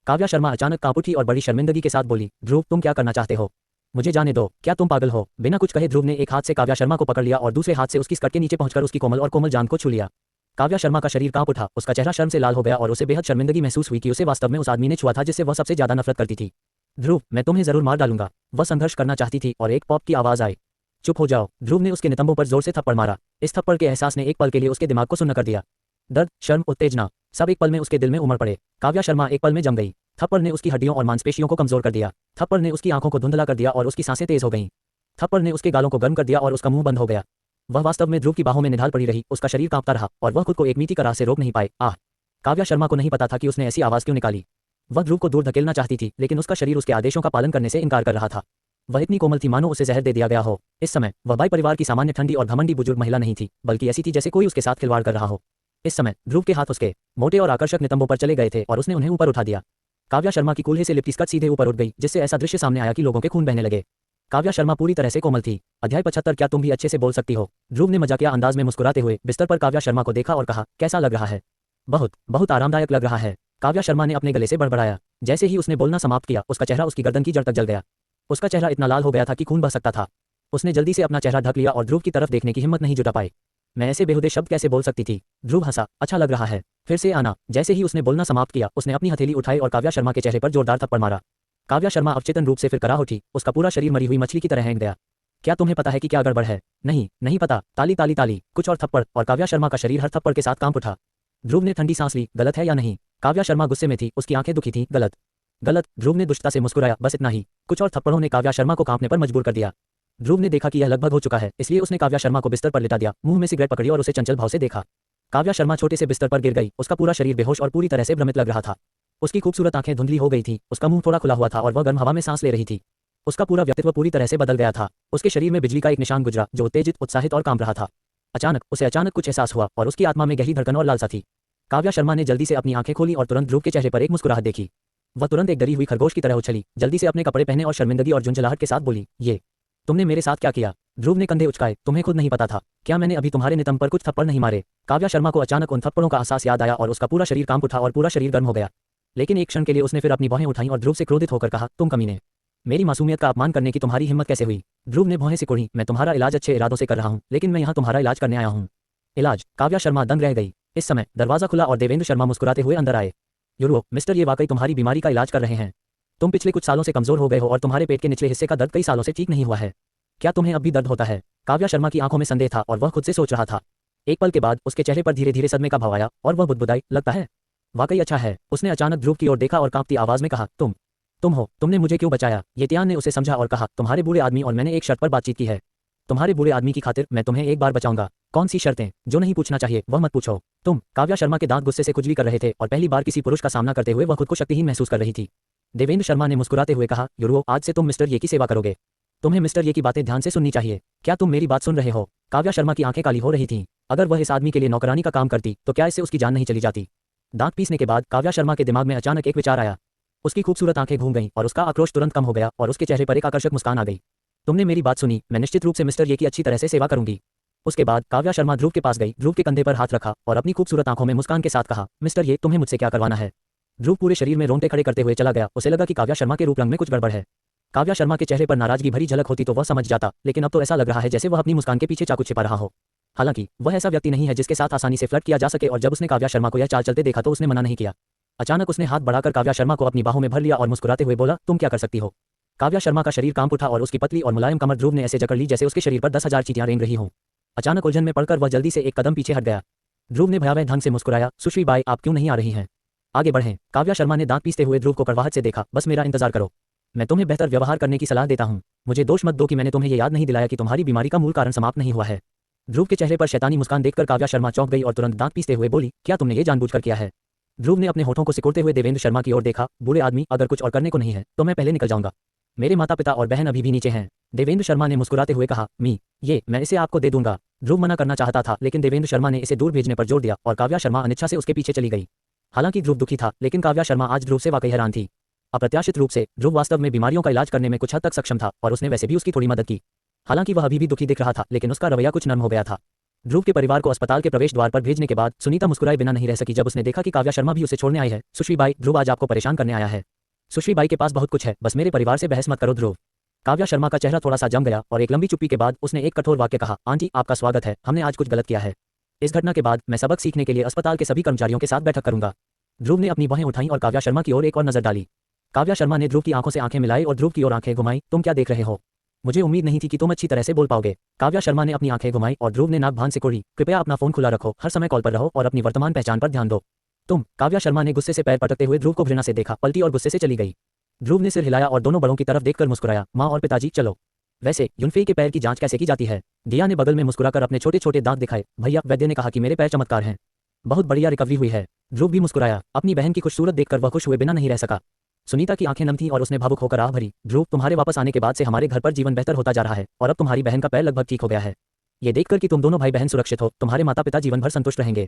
काव्या शर्मा अचानक कांप उठी और बड़ी शर्मिंदगी के साथ बोली, ध्रुव तुम क्या करना चाहते हो? मुझे जाने दो, क्या तुम पागल हो? बिना कुछ कहे ध्रुव ने एक हाथ से काव्या शर्मा को पकड़ लिया और दूसरे हाथ से उसकी स्कर्ट के नीचे पहुंचकर उसकी कोमल और कोमल जांघ को छू लिया। काव्या शर्मा का शरीर कांप उठा, उसका चेहरा शर्म से लाल हो गया और उसे बेहद शर्मिंदगी महसूस हुई कि उसे वास्तव में उस आदमी ने छुआ था जिससे वह सबसे ज्यादा नफरत करती थी। ध्रुव, मैं तुम्हें जरूर मार डालूंगा। वह संघर्ष करना चाहती थी और एक पॉप की आवाज आई, चुप हो जाओ। ध्रुव ने उसके नितंबों पर जोर से थप्पड़ मारा। इस थप्पड़ के एहसास ने एक पल के लिए उसके दिमाग को सुन्न कर दिया। दर्द, शर्म, उत्तेजना, सब एक पल में उसके दिल में उमड़ पड़े। काव्या शर्मा एक पल में जम गई। थप्पड़ ने उसकी हड्डियों और मांसपेशियों को कमजोर कर दिया। थप्पड़ ने उसकी आंखों को धुंधला कर दिया और उसकी सांसें तेज हो गईं। थप्पड़ ने उसके गालों को गर्म कर दिया और उसका मुंह बंद हो गया। वह वास्तव में ध्रुव की बाहों में निढाल पड़ी रही। उसका शरीर कांपता रहा और वह खुद को एक मीठी कराह से रोक नहीं पाए। आह! काव्या शर्मा को नहीं पता था कि उसने ऐसी आवाज क्यों निकाली। वह ध्रुव को दूर धकेलना चाहती थी, लेकिन उसका शरीर उसके आदेशों का पालन करने से इनकार कर रहा था। वह इतनी कोमल थी मानो उसे जहर दे दिया गया हो। इस समय वह बाई परिवार की सामान्य ठंडी और घमंडी बुजुर्ग महिला नहीं थी, बल्कि ऐसी थी जैसे कोई उसके साथ खिलवाड़ कर रहा हो। इस समय ध्रुव के हाथ उसके मोटे और आकर्षक नितंबों पर चले गए थे और उसने उन्हें ऊपर उठा दिया। काव्या शर्मा की कूल्हे से लिपटी स्कर्ट सीधे ऊपर उठ गई, जिससे ऐसा दृश्य सामने आया कि लोगों के खून बहने लगे। काव्या शर्मा पूरी तरह से कोमल थी। अध्याय 75। क्या तुम भी अच्छे से बोल सकती हो? ध्रुव ने मजाकिया अंदाज में मुस्कुराते हुए बिस्तर पर काव्या शर्मा को देखा और कहा, कैसा लग रहा है? बहुत बहुत आरामदायक लग रहा है। काव्या शर्मा ने अपने गले से बड़बड़ाया। जैसे ही उसने बोलना समाप्त किया, उसका चेहरा उसकी गर्दन की जड़ तक जल गया। उसका चेहरा इतना लाल हो गया था कि खून बह सकता था। उसने जल्दी से अपना चेहरा ढक लिया और ध्रुव की तरफ देखने की हिम्मत नहीं जुटा पाई। मैं ऐसे बेहुदे शब्द कैसे बोल सकती थी? ध्रुव हंसा, अच्छा लग रहा है, फिर से आना। जैसे ही उसने बोलना समाप्त किया, उसने अपनी हथेली उठाई और काव्या शर्मा के चेहरे पर जोरदार थप्पड़ मारा। काव्या शर्मा अवचेतन रूप से फिर कराह उठी। उसका पूरा शरीर मरी हुई मछली की तरह हैंग गया। क्या तुम्हें पता है कि क्या गड़बड़ है? नहीं, नहीं पता। ताली ताली ताली। कुछ और थप्पड़ और काव्या शर्मा का शरीर हर थप्पड़ के साथ कांप उठा। ध्रुव ने ठंडी सांस ली। गलत है या नहीं? काव्या शर्मा गुस्से में थी, उसकी आंखें दुखी थीं। गलत, गलत। ध्रुव ने दुष्टता से मुस्कुराया, बस इतना ही। कुछ और थप्पड़ों ने काव्या शर्मा को कांपने पर मजबूर कर दिया। ध्रुव ने देखा कि यह लगभग हो चुका है, इसलिए उसने काव्या शर्मा को बिस्तर पर लिटा दिया, मुंह में सिगरेट पकड़ी और उसे चंचल भाव से देखा। काव्या शर्मा छोटे से बिस्तर पर गिर गई। उसका पूरा शरीर बेहोश और पूरी तरह से भ्रमित लग रहा था। उसकी खूबसूरत आंखें धुंधली हो गई थीं, उसका मुंह थोड़ा खुला हुआ था और वह गर्म हवा में सांस ले रही थी। उसका पूरा व्यक्तित्व पूरी तरह से बदल गया था। उसके शरीर में बिजली का एक निशान गुजरा जो उत्तेजित, उत्साहित और काम रहा था। अचानक कुछ एहसास हुआ और उसकी आत्मा में गहरी धड़कन और लालसा थी। काव्या शर्मा ने जल्दी से अपनी आंखें खोली और तुरंत ध्रुव के चेहरे पर एक मुस्कुराहट देखी। वह तुरंत एक डरी हुई खरगोश की तरह उछली, जल्दी से अपने कपड़े पहने और शर्मिंदगी और झुंझलाहट के साथ बोली, ये तुमने मेरे साथ क्या किया? ध्रुव ने कंधे उचकाए, तुम्हें खुद नहीं पता था क्या मैंने अभी तुम्हारे नितंब पर कुछ थप्पड़ नहीं मारे? काव्या शर्मा को अचानक उन थप्पड़ों का एहसास याद आया और उसका पूरा शरीर कांप उठा और पूरा शरीर गर्म हो गया। लेकिन एक क्षण के लिए उसने फिर अपनी भौहें उठाईं और ध्रुव से क्रोधित होकर कहा, तुम कमीने, मेरी मासूमियत का अपमान करने की तुम्हारी हिम्मत कैसे हुई? ध्रुव ने भौहें सिकोड़ी, मैं तुम्हारा इलाज अच्छे इरादों से कर रहा हूँ, लेकिन मैं यहाँ तुम्हारा इलाज करने आया हूँ। इलाज? काव्या शर्मा दंग रह गई। इस समय दरवाजा खुला और देवेंद्र शर्मा मुस्कुराते हुए अंदर आए। युरो मिस्टर, ये वाकई तुम्हारी बीमारी का इलाज कर रहे हैं। तुम पिछले कुछ सालों से कमजोर हो गए हो और तुम्हारे पेट के निचले हिस्से का दर्द कई सालों से ठीक नहीं हुआ है। क्या तुम्हें अब भी दर्द होता है? काव्या शर्मा की आंखों में संदेह था और वह खुद से सोच रहा था। एक पल के बाद उसके चेहरे पर धीरे धीरे सदमे का भाव आया और वह बुदबुदाई, लगता है वाकई अच्छा है। उसने अचानक ध्रुव की ओर देखा और कांपती आवाज में कहा, तुम हो, तुमने मुझे क्यों बचाया? येतियान ने उसे समझा और कहा, तुम्हारे बूढ़े आदमी और मैंने एक शर्त पर बातचीत की है। तुम्हारे बूढ़े आदमी की खातिर मैं तुम्हें एक बार बचाऊंगा। कौन सी शर्तें? जो नहीं पूछना चाहिए वह मत पूछो। तुम? काव्या शर्मा के दांत गुस्से से खुजली कर रहे थे और पहली बार किसी पुरुष का सामना करते हुए वह खुद को शक्तिहीन महसूस कर रही थी। देवेंद्र शर्मा ने मुस्कुराते हुए कहा, युरो, आज से तुम मिस्टर ये की सेवा करोगे। तुम्हें मिस्टर ये की बातें ध्यान से सुननी चाहिए। क्या तुम मेरी बात सुन रहे हो? काव्या शर्मा की आंखें काली हो रही थीं। अगर वह इस आदमी के लिए नौकरानी का काम करती तो क्या इससे उसकी जान नहीं चली जाती? दांत पीसने के बाद काव्या शर्मा के दिमाग में अचानक एक विचार आया। उसकी खूबसूरत आंखें घूम गईं और उसका आक्रोश तुरंत कम हो गया और उसके चेहरे पर एक आकर्षक मुस्कान आ गई। तुमने मेरी बात सुनी, मैं निश्चित रूप से मिस्टर ये की अच्छी तरह से सेवा करूंगी। उसके बाद काव्या शर्मा ध्रुव के पास गई, ध्रुव के कंधे पर हाथ रखा और अपनी खूबसूरत आंखों में मुस्कान के साथ कहा, मिस्टर ये, तुम्हें मुझसे क्या करवाना है? ध्रुव पूरे शरीर में रोंगटे खड़े करते हुए चला गया। उसे लगा कि काव्या शर्मा के रूप रंग में कुछ गड़बड़ है। काव्या शर्मा के चेहरे पर नाराजगी भरी झलक होती तो वह समझ जाता, लेकिन अब तो ऐसा लग रहा है जैसे वह अपनी मुस्कान के पीछे चाकू छिपा रहा हो। हालांकि वह ऐसा व्यक्ति नहीं है जिसके साथ आसानी से फ्लर्ट किया जा सके और जब उसने काव्या शर्मा को यह चाल चलते देखा तो उसने मना नहीं किया। अचानक उसने हाथ बढ़ाकर काव्या शर्मा को अपनी बाहों में भर लिया और मुस्कुराते हुए बोला, तुम क्या कर सकती हो? काव्या शर्मा का शरीर कांप उठा और उसकी पतली और मुलायम कमर ध्रुव ने ऐसे जकड़ ली जैसे उसके शरीर पर 10,000 चींटियां रेंग रही हों। अचानक उलझन में पड़कर वह जल्दी से एक कदम पीछे हट गया। ध्रुव ने भयावह ढंग से मुस्कुराया, सुश्री बाई, आप क्यों नहीं आ रही हैं? आगे बढ़ें। काव्या शर्मा ने दांत पीसते हुए ध्रुव को कड़वाहट से देखा, बस मेरा इंतजार करो, मैं तुम्हें बेहतर व्यवहार करने की सलाह देता हूँ। मुझे दोष मत दो कि मैंने तुम्हें ये याद नहीं दिलाया कि तुम्हारी बीमारी का मूल कारण समाप्त नहीं हुआ है। ध्रुव के चेहरे पर शैतानी मुस्कान देखकर काव्या शर्मा चौंक गई और तुरंत दांत पीसते हुए बोली, क्या तुमने ये जानबूझकर किया है? ध्रुव ने अपने होठों को सिकुड़ते हुए देवेंद्र शर्मा की ओर देखा, बूढ़े आदमी, अगर कुछ और करने को नहीं है तो मैं पहले निकल जाऊंगा। मेरे माता पिता और बहन अभी भी नीचे हैं। देवेंद्र शर्मा ने मुस्कुराते हुए कहा, मैं इसे आपको दे दूंगा। ध्रुव मना करना चाहता था लेकिन देवेंद्र शर्मा ने इसे दूर भेजने पर जोर दिया और काव्या शर्मा अनिच्छा से उसके पीछे चली गई। हालांकि ध्रुव दुखी था लेकिन काव्या शर्मा आज ध्रुव से वाकई हैरान थी। अप्रत्याशित रूप से ध्रुव वास्तव में बीमारियों का इलाज करने में कुछ हद तक सक्षम था और उसने वैसे भी उसकी थोड़ी मदद की। हालांकि वह अभी भी दुखी दिख रहा था लेकिन उसका रवैया कुछ नर्म हो गया था। ध्रुव के परिवार को अस्पताल के प्रवेश द्वार पर भेजने के बाद सुनीता मुस्कुराए बिना नहीं रह सकी जब उसने देखा कि काव्या शर्मा भी उसे छोड़ने आई है। सुश्री बाई, ध्रुव आज आपको परेशान करने आया है। सुश्री बाई के पास बहुत कुछ है, बस मेरे परिवार से बहस मत करो ध्रुव। काव्या शर्मा का चेहरा थोड़ा सा जम गया और एक लंबी चुप्पी के बाद उसने एक कठोर वाक्य कहा, आंटी आपका स्वागत है, हमने आज कुछ गलत किया है। इस घटना के बाद मैं सबक सीखने के लिए अस्पताल के सभी कर्मचारियों के साथ बैठक करूंगा। ध्रुव ने अपनी बाहें उठाई और काव्या शर्मा की ओर एक और नजर डाली। काव्या शर्मा ने ध्रुव की आंखों से आंखें मिलाई और ध्रुव की ओर आंखें घुमाई, तुम क्या देख रहे हो? मुझे उम्मीद नहीं थी कि तुम अच्छी तरह से बोल पाओगे। काव्या शर्मा ने अपनी आंखें घुमाई और ध्रुव ने नाक भान सिकोड़ी, कृपया अपना फोन खुला रखो, हर समय कॉल पर रहो और अपनी वर्तमान पहचान पर ध्यान दो। तुम? काव्या शर्मा ने गुस्से से पैर पटकते हुए ध्रुव को घृणा से देखा, पलटी और गुस्से से चली गई। ध्रुव ने सिर हिलाया और दोनों बड़ों की तरफ देखकर मुस्कुराया, माँ और पिताजी चलो। वैसे युनफेई के पैर की जांच कैसे की जाती है? दिया ने बगल में मुस्कुराकर अपने छोटे छोटे दांत दिखाए, भैया वैद्य ने कहा कि मेरे पैर चमत्कार हैं, बहुत बढ़िया रिकवरी हुई है। ध्रुव भी मुस्कुराया, अपनी बहन की खूबसूरत देखकर वह खुश हुए बिना नहीं रह सका। सुनीता की आंखें नम थीं और उसने भावुक होकर आह भरी, ध्रुव तुम्हारे वापस आने के बाद से हमारे घर पर जीवन बेहतर होता जा रहा है और अब तुम्हारी बहन का पैर लगभग ठीक हो गया है। ये देखकर कि तुम दोनों भाई बहन सुरक्षित हो, तुम्हारे माता पिता जीवन भर संतुष्ट रहेंगे।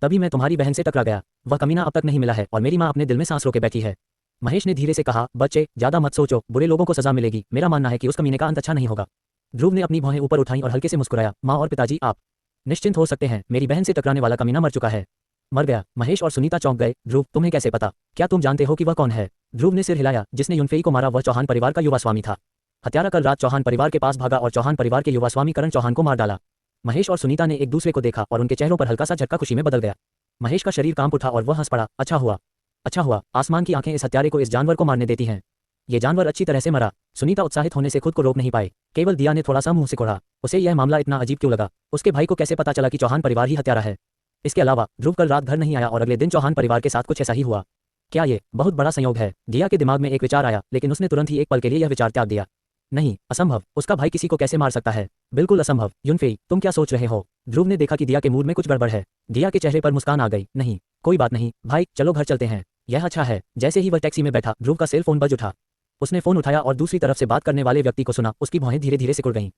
तभी मैं तुम्हारी बहन से टकरा गया, वह कमीना अब तक नहीं मिला है और मेरी माँ अपने दिल में सांस रोके बैठी है। महेश ने धीरे से कहा, बच्चे ज्यादा मत सोचो, बुरे लोगों को सजा मिलेगी, मेरा मानना है कि उस कमीने का अंत अच्छा नहीं होगा। ध्रुव ने अपनी भौहें ऊपर उठाई और हल्के से मुस्कुराया, माँ और पिताजी आप निश्चिंत हो सकते हैं, मेरी बहन से टकराने वाला कमीना मर चुका है। मर गया? महेश और सुनीता चौंक गए, ध्रुव तुम्हें कैसे पता? क्या तुम जानते हो कि वह कौन है? ध्रुव ने सिर हिलाया, जिसने युनफेई को मारा वह चौहान परिवार का युवा स्वामी था। हत्यारा कल रात चौहान परिवार के पास भागा और चौहान परिवार के युवा स्वामी करण चौहान को मार डाला। महेश और सुनीता ने एक दूसरे को देखा और उनके चेहरों पर हल्का सा झटका खुशी में बदल गया। महेश का शरीर कांप उठा और वह हंस पड़ा, अच्छा हुआ, आसमान की आंखें इस हत्यारे को इस जानवर को मारने देती हैं। ये जानवर अच्छी तरह से मरा। सुनीता उत्साहित होने से खुद को रोक नहीं पाए, केवल दिया ने थोड़ा सा मुंह सिकोड़ा। उसे यह मामला इतना अजीब क्यों लगा? उसके भाई को कैसे पता चला कि चौहान परिवार ही हत्यारा है? इसके अलावा ध्रुव कल रात घर नहीं आया और अगले दिन चौहान परिवार के साथ कुछ ऐसा ही हुआ। क्या ये बहुत बड़ा संयोग है? दिया के दिमाग में एक विचार आया लेकिन उसने तुरंत ही एक पल के लिए यह विचार त्याग दिया। नहीं, असंभव, उसका भाई किसी को कैसे मार सकता है? बिल्कुल असंभव। युनफेई तुम क्या सोच रहे हो? ध्रुव ने देखा कि दिया के मूड में कुछ गड़बड़ है। दिया के चेहरे पर मुस्कान आ गई, नहीं कोई बात नहीं भाई, चलो घर चलते हैं। यह अच्छा है। जैसे ही वह टैक्सी में बैठा, ध्रुव का सेल फोन बज उठा। उसने फोन उठाया और दूसरी तरफ से बात करने वाले व्यक्ति को सुना। उसकी भौहें धीरे धीरे सिकुड़ गईं।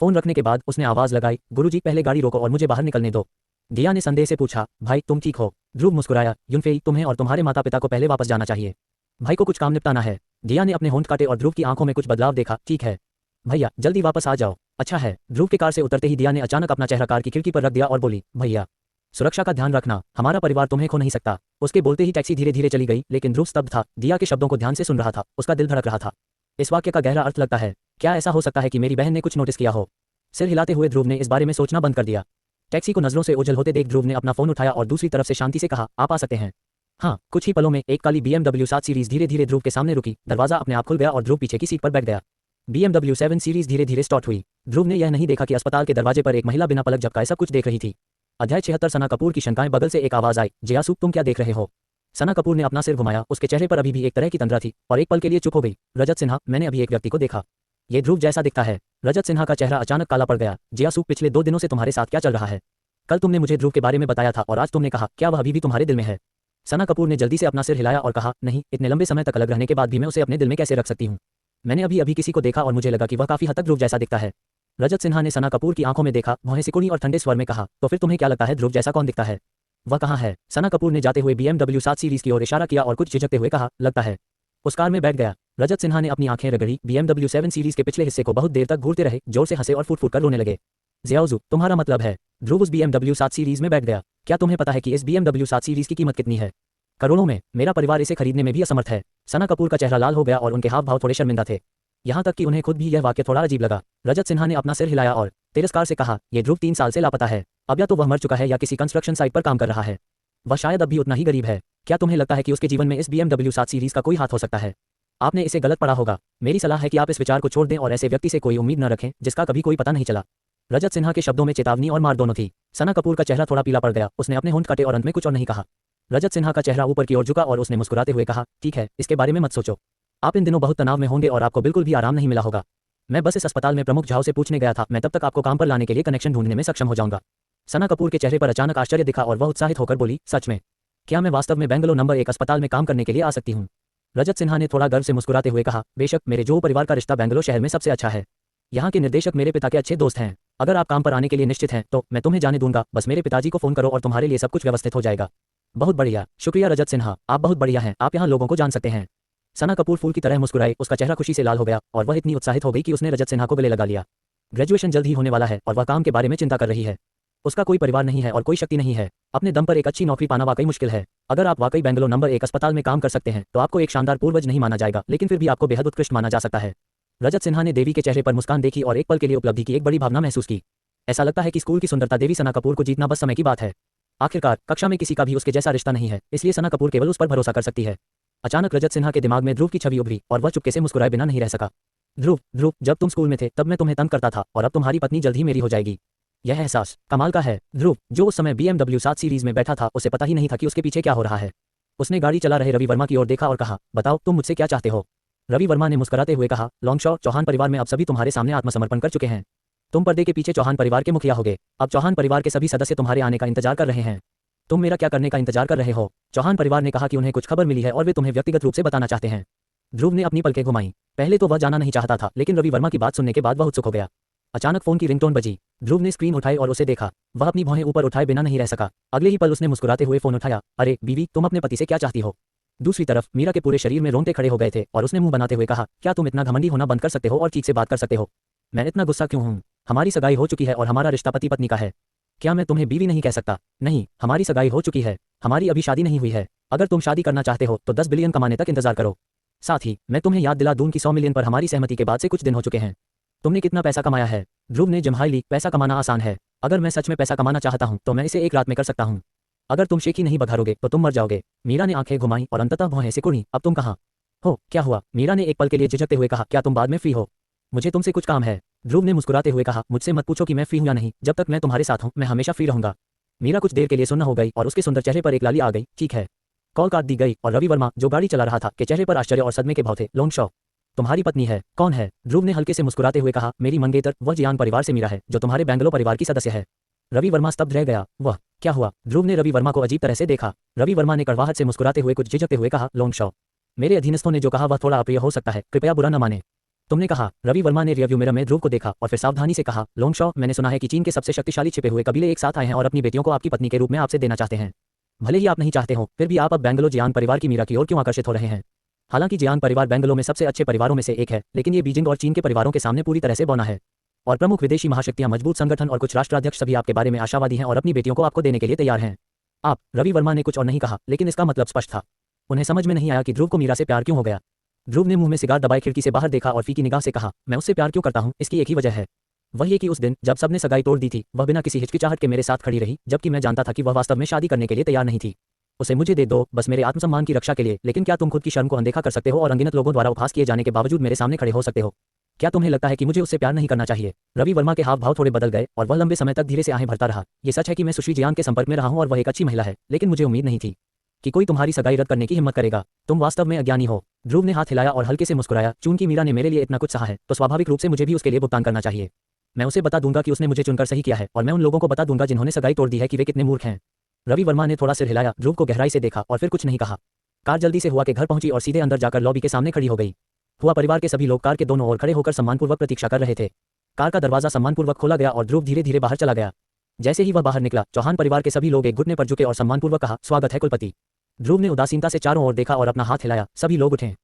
फोन रखने के बाद उसने आवाज लगाई, गुरुजी पहले गाड़ी रोको और मुझे बाहर निकलने दो। दिया ने संदेह से पूछा, भाई तुम ठीक हो? ध्रुव मुस्कुराया, युनफेई तुम्हें और तुम्हारे माता पिता को पहले वापस जाना चाहिए। भाई को कुछ काम निपटाना है। दिया ने अपने होंठ काटे और ध्रुव की आंखों में कुछ बदलाव देखा। ठीक है भैया, जल्दी वापस आ जाओ। अच्छा है। ध्रुव के कार से उतरते ही दिया ने अचानक अपना चेहरा कार की खिड़की पर रख दिया और बोली, भैया सुरक्षा का ध्यान रखना, हमारा परिवार तुम्हें खो नहीं सकता। उसके बोलते ही टैक्सी धीरे धीरे चली गई, लेकिन ध्रुव स्तब्ध था। दिया के शब्दों को ध्यान से सुन रहा था। उसका दिल धड़क रहा था। इस वाक्य का गहरा अर्थ लगता है। क्या ऐसा हो सकता है कि मेरी बहन ने कुछ नोटिस किया हो? सिर हिलाते हुए ध्रुव ने इस बारे में सोचना बंद कर दिया। टैक्सी को नजरों से ओझल होते देख ध्रुव ने अपना फोन उठाया और दूसरी तरफ से शांति से कहा, आप आ सकते हैं। हाँ, कुछ ही पलों में एक काली BMW 7 सीरीज धीरे धीरे ध्रुव के सामने रुकी। दरवाजा अपने आप खुल गया और ध्रुव पीछे की सीट पर बैठ गया। BMW 7 सीरीज धीरे धीरे स्टार्ट हुई। ध्रुव ने यह नहीं देखा कि अस्पताल के दरवाजे पर एक महिला बिना पलक झपकाए सब कुछ देख रही थी। अध्याय 76। सना कपूर की शंकाएं। बगल से एक आवाज आई, जियासु तुम क्या देख रहे हो? सना कपूर ने अपना सिर घुमाया। उसके चेहरे पर अभी भी एक तरह की तंद्रा थी और एक पल के लिए चुप हो गई। रजत सिन्हा, मैंने अभी एक व्यक्ति को देखा। ये ध्रुव जैसा दिखता है। रजत सिन्हा का चेहरा अचानक काला पड़ गया। जियासु, पिछले 2 दिनों से तुम्हारे साथ क्या चल रहा है? कल तुमने मुझे ध्रुव के बारे में बताया था और आज तुमने कहा, क्या वह अभी भी तुम्हारे दिल में है? सना कपूर ने जल्दी से अपना सिर हिलाया और कहा, नहीं, इतने लंबे समय तक अलग रहने के बाद भी मैं उसे अपने दिल में कैसे रख सकती हूँ? मैंने अभी अभी किसी को देखा और मुझे लगा कि वह काफी हद तक ध्रुव जैसा दिखता है। रजत सिन्हा ने सना कपूर की आंखों में देखा, भौहें सिकुड़ी और ठंडे स्वर में कहा, तो फिर तुम्हें क्या लगता है ध्रुव जैसा कौन दिखता है? वह कहाँ है? सना कपूर ने जाते हुए BMW 7 सीरीज की ओर इशारा किया और कुछ झिझकते हुए कहा, लगता है। उस कार में बैठ गया। रजत सिन्हा ने अपनी आंखें रगड़ी। BMW 7 सीरीज के पिछले हिस्से को बहुत देर तक घूरते रहे, जोर से हंसे और फूट फूट कर रोने लगे। जियाओजू, तुम्हारा मतलब है? ध्रुव उस BMW 7 सीरीज में बैठ गया। क्या तुम्हें पता है कि इस BMW 7 सीरीज की कीमत कितनी है? करोड़ों में। मेरा परिवार इसे खरीदने में भी असमर्थ है। सना कपूर का चेहरा लाल हो गया और उनके हाव भाव थोड़े शर्मिंदा थे। यहाँ तक कि उन्हें खुद भी यह वाक्य थोड़ा अजीब लगा। रजत सिन्हा ने अपना सिर हिलाया और तिरस्कार से कहा, ये ध्रुव 3 साल से लापता है। अब या तो वह मर चुका है या किसी कंस्ट्रक्शन साइट पर काम कर रहा है। वह शायद अब भी उतना ही गरीब है। क्या तुम्हें लगता है कि उसके जीवन में इस BMW 7 सीरीज का कोई हाथ हो सकता है? आपने इसे गलत पढ़ा होगा। मेरी सलाह है कि आप इस विचार को छोड़ दें और ऐसे व्यक्ति से कोई उम्मीद न रखें जिसका कभी कोई पता नहीं चला। रजत सिन्हा के शब्दों में चेतावनी और मार दोनों थी। सना कपूर का चेहरा थोड़ा पीला पड़ गया। उसने अपने होंठ काटे और अंत में कुछ और नहीं कहा। रजत सिन्हा का चेहरा ऊपर की ओर झुका और उसने मुस्कुराते हुए कहा, ठीक है, इसके बारे में मत सोचो। आप इन दिनों बहुत तनाव में होंगे और आपको बिल्कुल भी आराम नहीं मिला होगा। मैं बस इस अस्पताल में प्रमुख झाओ से पूछने गया था। मैं तब तक आपको काम पर लाने के लिए कनेक्शन ढूंढने में सक्षम हो जाऊंगा। सना कपूर के चेहरे पर अचानक आश्चर्य दिखा और वह उत्साहित होकर बोली, सच में? क्या मैं वास्तव में बेंगलोर नंबर 1 अस्पताल में काम करने के लिए आ सकती हूँ? रजत सिन्हा ने थोड़ा गर्व से मुस्कुराते हुए कहा, बेशक, मेरे जो परिवार का रिश्ता बेंगलोर शहर में सबसे अच्छा है। यहाँ के निर्देशक मेरे पिता के अच्छे दोस्त हैं। अगर आप काम पर आने के लिए निश्चित हैं तो मैं तुम्हें जाने दूंगा। बस मेरे पिताजी को फोन करो और तुम्हारे लिए सब कुछ व्यवस्थित हो जाएगा। बहुत बढ़िया, शुक्रिया रजत सिन्हा, आप बहुत बढ़िया हैं। आप यहाँ लोगों को जान सकते हैं। सना कपूर फूल की तरह मुस्कुराई। उसका चेहरा खुशी से लाल हो गया और वह इतनी उत्साहित हो गई कि उसने रजत सिन्हा को गले लगा लिया। ग्रेजुएशन जल्द ही होने वाला है और वह काम के बारे में चिंता कर रही है। उसका कोई परिवार नहीं है और कोई शक्ति नहीं है। अपने दम पर एक अच्छी नौकरी पाना वाकई मुश्किल है। अगर आप वाकई बेंगलोर नंबर 1 अस्पताल में काम कर सकते हैं तो आपको एक शानदार पूर्वज नहीं माना जाएगा, लेकिन फिर भी आपको बेहद उत्कृष्ट माना जा सकता है। रजत सिन्हा ने देवी के चेहरे पर मुस्कान देखी और एक पल के लिए उपलब्धि की एक बड़ी भावना महसूस की। ऐसा लगता है कि स्कूल की सुंदरता देवी सना कपूर को जीतना बस समय की बात है। आखिरकार कक्षा में किसी का भी उसके जैसा रिश्ता नहीं है, इसलिए सना कपूर केवल उस पर भरोसा कर सकती है। अचानक रजत सिन्हा के दिमाग में ध्रुव की छवि उभरी और वह चुपके से मुस्कुराए बिना नहीं रह सका। ध्रुव, ध्रुव, जब तुम स्कूल में थे तब मैं तुम्हें तंग करता था और अब तुम्हारी पत्नी जल्द ही मेरी हो जाएगी। यह एहसास कमाल का है। ध्रुव, जो उस समय BMW 7 सीरीज में बैठा था, उसे पता ही नहीं था कि उसके पीछे क्या हो रहा है। उसने गाड़ी चला रहे रवि वर्मा की ओर देखा और कहा, बताओ तुम मुझसे क्या चाहते हो? रवि वर्मा ने मुस्कुराते हुए कहा, लॉन्गशॉ, चौहान परिवार में अब सभी तुम्हारे सामने आत्मसमर्पण कर चुके हैं। तुम पर्दे के पीछे चौहान परिवार के मुखिया होगे। अब चौहान परिवार के सभी सदस्य तुम्हारे आने का इंतजार कर रहे हैं। तुम मेरा क्या करने का इंतजार कर रहे हो? चौहान परिवार ने कहा कि उन्हें कुछ खबर मिली है और वे तुम्हें व्यक्तिगत रूप से बताना चाहते हैं। ध्रुव ने अपनी पलकें घुमाई। पहले तो वह जाना नहीं चाहता था, लेकिन रवि वर्मा की बात सुनने के बाद वह उत्सुक हो गया। अचानक फोन की रिंगटोन बजी। ध्रुव ने स्क्रीन उठाई और उसे देखा। वह अपनी भौहें ऊपर उठाए बिना नहीं रह सका। अगले ही पल उसने मुस्कुराते हुए फोन उठाया। अरे बीवी, तुम अपने पति से क्या चाहती हो? दूसरी तरफ मीरा के पूरे शरीर में रोंगटे खड़े हो गए थे और उसने मुंह बनाते हुए कहा, क्या तुम इतना घमंडी होना बंद कर सकते हो और ठीक से बात कर सकते हो? मैं इतना गुस्सा क्यों हूँ? हमारी सगाई हो चुकी है और हमारा रिश्ता पति पत्नी का है। क्या मैं तुम्हें बीवी नहीं कह सकता? नहीं, हमारी सगाई हो चुकी है। हमारी अभी शादी नहीं हुई है। अगर तुम शादी करना चाहते हो तो 10 बिलियन कमाने तक इंतजार करो। साथ ही मैं तुम्हें याद दिला दूं कि 100 मिलियन पर हमारी सहमति के बाद से कुछ दिन हो चुके हैं। तुमने कितना पैसा कमाया है? ध्रुव ने जम्हाई ली। पैसा कमाना आसान है। अगर मैं सच में पैसा कमाना चाहता हूं तो मैं इसे एक रात में कर सकता हूं। अगर तुम शेखी नहीं बघारोगे तो तुम मर जाओगे। मीरा ने आंखें घुमाई और अंततः भौहें सिकुड़ी। अब तुम कहाँ हो? क्या हुआ? मीरा ने एक पल के लिए झिझकते हुए कहा, क्या तुम बाद में फ्री हो? मुझे तुमसे कुछ काम है। ध्रुव ने मुस्कुराते हुए कहा, मुझसे मत पूछो कि मैं फ्री हूं या नहीं। जब तक मैं तुम्हारे साथ हूं मैं हमेशा फ्री रहूंगा। मीरा कुछ देर के लिए सुन्न हो गई और उसके सुंदर चेहरे पर एक लाली आ गई। ठीक है। कॉल काट दी गई और रवि वर्मा, जो गाड़ी चला रहा था, के चेहरे पर आश्चर्य और सदमे के भाव थे। लॉन्गशॉ, तुम्हारी पत्नी है? कौन है? ध्रुव ने हल्के से मुस्कुराते हुए कहा, मेरी मंगेतर, वह जियान परिवार से मीरा है, जो तुम्हारे बेंगलो परिवार की सदस्य है। रवि वर्मा स्तब्ध रह गया। वह क्या हुआ? ध्रुव ने रवि वर्मा को अजीब तरह से देखा। रवि वर्मा ने कड़वाहट से मुस्कुराते हुए कुछ झिझकते हुए कहा, लोंगशॉ, मेरे अधीनस्थों ने जो कहा वह थोड़ा अप्रिय हो सकता है, कृपया बुरा न माने। तुमने कहा? रवि वर्मा ने रियरव्यू मिरर में ध्रुव को देखा और फिर सावधानी से कहा, लोंगशॉ, मैंने सुना है कि चीन के सबसे शक्तिशाली छिपे हुए कबीले एक साथ आए हैं और अपनी बेटियों को आपकी पत्नी के रूप में आपसे देना चाहते हैं। भले ही आप नहीं चाहते हो, फिर भी आप अब बेंगलो जियांग परिवार की मीरा की ओर क्यों आकर्षित हो रहे हैं? हालांकि जियांग परिवार बेंगलो में सबसे अच्छे परिवारों में से एक है, लेकिन ये बीजिंग और चीन के परिवारों के सामने पूरी तरह से बौना है। और प्रमुख विदेशी महाशक्तियां, मजबूत संगठन और कुछ राष्ट्राध्यक्ष सभी आपके बारे में आशावादी हैं और अपनी बेटियों को आपको देने के लिए तैयार हैं। आप? रवि वर्मा ने कुछ और नहीं कहा, लेकिन इसका मतलब स्पष्ट था। उन्हें समझ में नहीं आया कि ध्रुव को मीरा से प्यार क्यों हो गया। ध्रुव ने मुंह में सिगार दबाए खिड़की से बाहर देखा और फीकी निगाह से कहा, मैं उससे प्यार क्यों करता हूं, इसकी एक ही वजह है। वह ये कि उस दिन जब सबने सगाई तोड़ दी थी, वह बिना किसी हिचकिचाहट के मेरे साथ खड़ी रही, जबकि मैं जानता था कि वह वास्तव में शादी करने के लिए तैयार नहीं थी। उसे मुझे दे दो, बस मेरे आत्मसम्मान की रक्षा के लिए। लेकिन क्या तुम खुद की शर्म को अनदेखा कर सकते हो और अनगिनत लोगों द्वारा उपहास किए जाने के बावजूद मेरे सामने खड़े हो सकते हो? क्या तुम्हें लगता है कि मुझे उससे प्यार नहीं करना चाहिए? रवि वर्मा के हाव भाव थोड़े बदल गए और वह लंबे समय तक धीरे से आहें भरता रहा। ये सच है कि मैं सुश्री जियांग के संपर्क में रहा हूं और वह एक अच्छी महिला है, लेकिन मुझे उम्मीद नहीं थी कि कोई तुम्हारी सगाई रद्द करने की हिम्मत करेगा। तुम वास्तव में अज्ञानी हो। ध्रुव ने हाथ हिलाया और हल्के से मुस्कुराया। चूंकि मीरा ने मेरे लिए इतना कुछ सहा है, तो स्वाभाविक रूप से मुझे भी उसके लिए भुगतान करना चाहिए। मैं उसे बता दूंगा कि उसने मुझे चुनकर सही किया है, और मैं उन लोगों को बता दूंगा जिन्होंने सगाई तोड़ दी है कि वे कितने मूर्ख हैं। रवि वर्मा ने थोड़ा सिर हिलाया, ध्रुव को गहराई से देखा और फिर कुछ नहीं कहा। कार जल्दी से हुआ के घर पहुंची और सीधे अंदर जाकर लॉबी के सामने खड़ी हो गई। हुआ परिवार के सभी लोग कार के दोनों ओर खड़े होकर सम्मानपूर्वक प्रतीक्षा कर रहे थे। कार का दरवाजा सम्मानपूर्वक खोला गया और ध्रुव धीरे धीरे बाहर चला गया। जैसे ही वह बाहर निकला, चौहान परिवार के सभी लोग एक घुटने पर झुके और सम्मानपूर्वक कहा, स्वागत है कुलपति। ध्रुव ने उदासीनता से चारों ओर देखा और अपना हाथ हिलाया। सभी लोग उठे।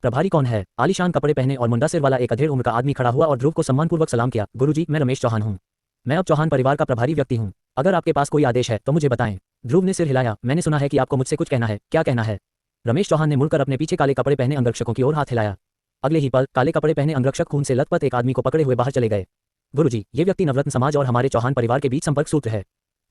प्रभारी कौन है? आलीशान कपड़े पहने और मुंडा सिर वाला एक अधेड़ उम्र का आदमी खड़ा हुआ और ध्रुव को सम्मानपूर्वक सलाम किया। गुरुजी, मैं रमेश चौहान हूँ। मैं अब चौहान परिवार का प्रभारी व्यक्ति हूँ। अगर आपके पास कोई आदेश है तो मुझे बताएं। ध्रुव ने सिर हिलाया। मैंने सुना है कि आपको मुझसे कुछ कहना है, क्या कहना है? रमेश चौहान ने मुड़कर अपने पीछे काले कपड़े पहने अंगरक्षकों की ओर हाथ हिलाया। अगले ही पल काले कपड़े पहने अंगरक्षक खून से लथपथ एक आदमी को पकड़े हुए बाहर चले गए। गुरुजी, ये व्यक्ति नवरत्न समाज और हमारे चौहान परिवार के बीच संपर्क सूत्र है।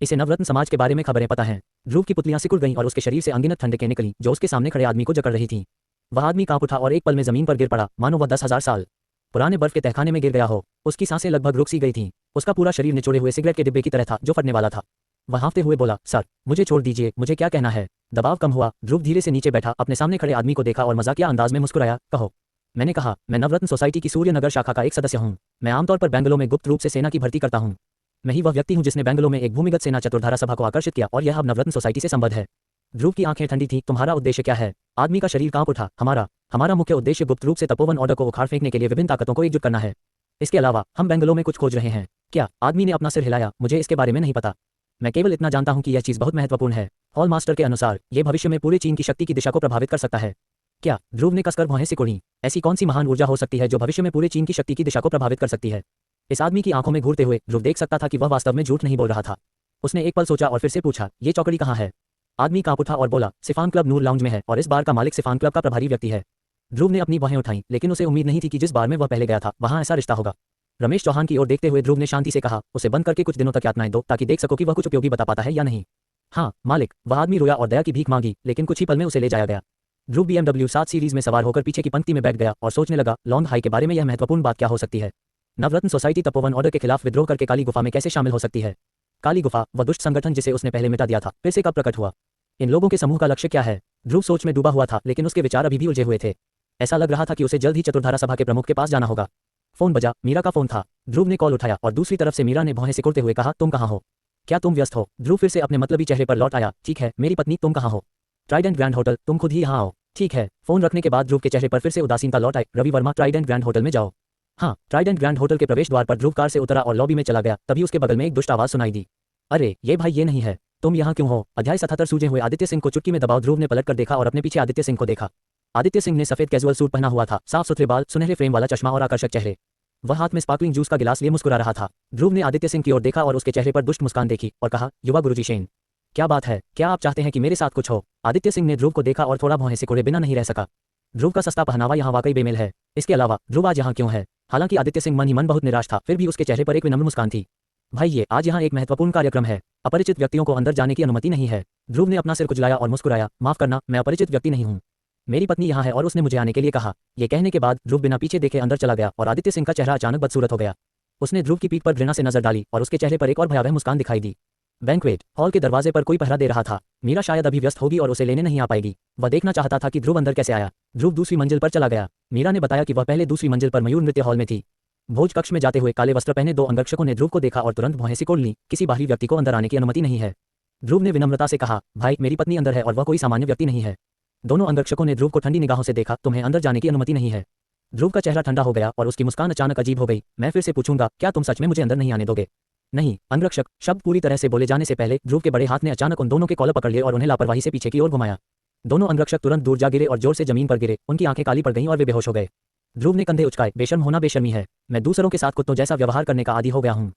इसे नवरत्न समाज के बारे में खबरें पता हैं। ध्रुव की पुतलियां सिकुड़ गईं और उसके शरीर से अनगिनत ठंडकें निकलीं जो उसके सामने खड़े आदमी को जकड़ रही थीं। वह आदमी कांप उठा और एक पल में जमीन पर गिर पड़ा, मानो वह 10,000 साल पुराने बर्फ के तहखाने में गिर गया हो। उसकी सांसें लगभग रुक सी गई थीं। उसका पूरा शरीर निचोड़े हुए सिगरेट के डिब्बे की तरह था जो फटने वाला था। वह हाँफते हुए बोला, सर, मुझे छोड़ दीजिए, मुझे क्या कहना है? दबाव कम हुआ। ध्रुव धीरे से नीचे बैठा, अपने सामने खड़े आदमी को देखा और मजाकिया अंदाज में मुस्कुराया। कहो। मैंने कहा, मैं नवरत्न सोसाइटी की सूर्यनगर शाखा का एक सदस्य हूँ। मैं आमतौर पर बेंगलो में गुप्त रूप से सेना की भर्ती करता हूँ। मैं ही वह व्यक्ति हूँ जिसने बेंगलो में एक भूमिगत सेना चतुर्धारा सभा को आकर्षित किया और यह अब नवरत्न सोसाइटी से संबद्ध है। ध्रुव की आंखें ठंडी थीं। तुम्हारा उद्देश्य क्या है? आदमी का शरीर कांप उठा। हमारा मुख्य उद्देश्य गुप्त रूप से तपोवन ऑर्डर को उखाड़ फेंकने के लिए विभिन्न ताकतों को एकजुट करना है। इसके अलावा हम बेंगलो में कुछ खोज रहे हैं। क्या? आदमी ने अपना सिर हिलाया। मुझे इसके बारे में नहीं पता। मैं केवल इतना जानता हूं कि यह चीज बहुत महत्वपूर्ण है। हॉल मास्टर के अनुसार यह भविष्य में पूरे चीन की शक्ति की दिशा को प्रभावित कर सकता है। क्या? ध्रुव ने कसकर भौहें सिकुड़ी। ऐसी कौन सी महान ऊर्जा हो सकती है जो भविष्य में पूरे चीन की शक्ति की दिशा को प्रभावित कर सकती है? इस आदमी की आंखों में घूरते हुए ध्रुव देख सकता था कि वह वास्तव में झूठ नहीं बोल रहा था। उसने एक पल सोचा और फिर से पूछा, ये चौकड़ी कहाँ है? आदमी कांप उठा और बोला, सिफान क्लब नूर लाउंज में है और इस बार का मालिक सिफान क्लब का प्रभारी व्यक्ति है। ध्रुव ने अपनी बाहें उठाईं, लेकिन उसे उम्मीद नहीं थी कि जिस बार में वह पहले गया था वहां ऐसा रिश्ता होगा। रमेश चौहान की ओर देखते हुए ध्रुव ने शांति से कहा, उसे बंद करके कुछ दिनों तक यातनाएं दो ताकि देख सको कि वह कुछ उपयोगी बता पाता है या नहीं। हाँ मालिक। वह आदमी रोया और दया की भीख मांगी, लेकिन कुछ ही पल में उसे ले जाया गया। ध्रुव BMW 7 सीरीज में सवार होकर पीछे की पंक्ति में बैठ गया और सोचने लगा, लॉन्ग हाई के बारे में यह महत्वपूर्ण बात क्या हो सकती है? नवरत्न सोसाइटी तपोवन ऑर्डर के खिलाफ विद्रोह करके काली गुफा में कैसे शामिल हो सकती है? काली गुफा, वह दुष्ट संगठन जिसे उसने पहले मिटा दिया था, फिर से कब प्रकट हुआ? इन लोगों के समूह का लक्ष्य क्या है? ध्रुव सोच में डूबा हुआ था, लेकिन उसके विचार अभी भी उलझे हुए थे। ऐसा लग रहा था कि उसे जल्द ही चतुर्धारा सभा के प्रमुख के पास जाना होगा। फोन बजा। मीरा का फोन था। ध्रुव ने कॉल उठाया और दूसरी तरफ से मीरा ने भौहें सिकुड़ते हुए कहा, तुम कहाँ हो? क्या तुम व्यस्त हो? ध्रुव फिर से अपने मतलबी चेहरे पर लौट आया। ठीक है मेरी पत्नी, तुम कहाँ हो? Trident Grand hotel. तुम खुद ही यहाँ आओ। ठीक है। फोन रखने के बाद ध्रुव के चेहरे पर फिर से उदासीनता लौट आई। Ravi Varma, Trident Grand Hotel में जाओ। हाँ। ट्राइडेंट ग्रैंड होटल के प्रवेश द्वार पर ध्रुव कार से उतरा और लॉबी में चला गया। तभी उसके बगल में एक दुष्ट आवाज सुनाई दी। अरे ये भाई, ये नहीं है। तुम यहाँ क्यों हो? अध्याय 77 सूजे हुए आदित्य सिंह को चुटकी में दबाव। ध्रुव ने पलट कर देखा और अपने पीछे आदित्य सिंह को देखा। आदित्य सिंह ने सफेद कैजुअल सूट पहना हुआ था, साफ सुथरे बाल, सुनहरे फ्रेम वाला चश्मा और आकर्षक चेहरे। वह हाथ में स्पार्कलिंग जूस का गिलास लिए मुस्कुरा रहा था। ध्रुव ने आदित्य सिंह की ओर देखा और उसके चेहरे पर दुष्ट मुस्कान देखी और कहा, युवा गुरुजी शेन, क्या बात है? क्या आप चाहते हैं कि मेरे साथ कुछ हो? आदित्य सिंह ने ध्रुव को देखा और थोड़ा भौहें सिकुड़े बिना नहीं रह सका। ध्रुव का सस्ता पहनावा यहाँ वाकई बेमेल है। इसके अलावा ध्रुव आज यहाँ क्यों है? हालांकि आदित्य सिंह मन ही मन बहुत निराश था, फिर भी उसके चेहरे पर एक विनम्र मुस्कान थी। भाई ये आज यहाँ एक महत्वपूर्ण कार्यक्रम है। अपरिचित व्यक्तियों को अंदर जाने की अनुमति नहीं है। ध्रुव ने अपना सिर खुजलाया और मुस्कुराया। माफ करना, मैं अपरिचित व्यक्ति नहीं हूँ। मेरी पत्नी यहाँ है और उसने मुझे आने के लिए कहा। ये कहने के बाद ध्रुव बिना पीछे देखे अंदर चला गया और आदित्य सिंह का चेहरा अचानक बदसूरत हो गया। उसने ध्रुव की पीठ पर घृणा से नजर डाली और उसके चेहरे पर एक और भयावह मुस्कान दिखाई दी। बैंक्वेट हॉल के दरवाजे पर कोई पहरा दे रहा था। मीरा शायद अभी व्यस्त होगी और उसे लेने नहीं आ पाएगी। वह देखना चाहता था कि ध्रुव अंदर कैसे आया। ध्रुव दूसरी मंजिल पर चला गया। मीरा ने बताया कि वह पहले दूसरी मंजिल पर मयूर नृत्य हॉल में थी। भोज कक्ष में जाते हुए काले वस्त्र पहने दो अंगरक्षकों ने ध्रुव को देखा और तुरंत भौहें सिकोड़ ली। किसी बाहरी व्यक्ति को अंदर आने की अनुमति नहीं है। ध्रुव ने विनम्रता से कहा, भाई मेरी पत्नी अंदर है और वह कोई सामान्य व्यक्ति नहीं है। दोनों अंगरक्षकों ने ध्रुव को ठंडी निगाहों से देखा। तुम्हें अंदर जाने की अनुमति नहीं है। ध्रुव का चेहरा ठंडा हो गया और उसकी मुस्कान अचानक अजीब हो गई। मैं फिर से पूछूंगा, क्या तुम सच में मुझे अंदर नहीं आने दोगे? नहीं। अंगरक्षक शब्द पूरी तरह से बोले जाने से पहले ध्रुव के बड़े हाथ ने अचानक उन दोनों के कॉलर पकड़ लिए और उन्हें लापरवाही से पीछे की ओर घुमाया। दोनों अंगरक्षक तुरंत दूर जा गिरे और जोर से जमीन पर गिरे। उनकी आंखें काली पड़ गईं और वे बेहोश हो गए। ध्रुव ने कंधे उचकाए। बेशर्म होना बेशर्मी है। मैं दूसरों के साथ कुत्तों जैसा व्यवहार करने का आदी हो गया हूँ।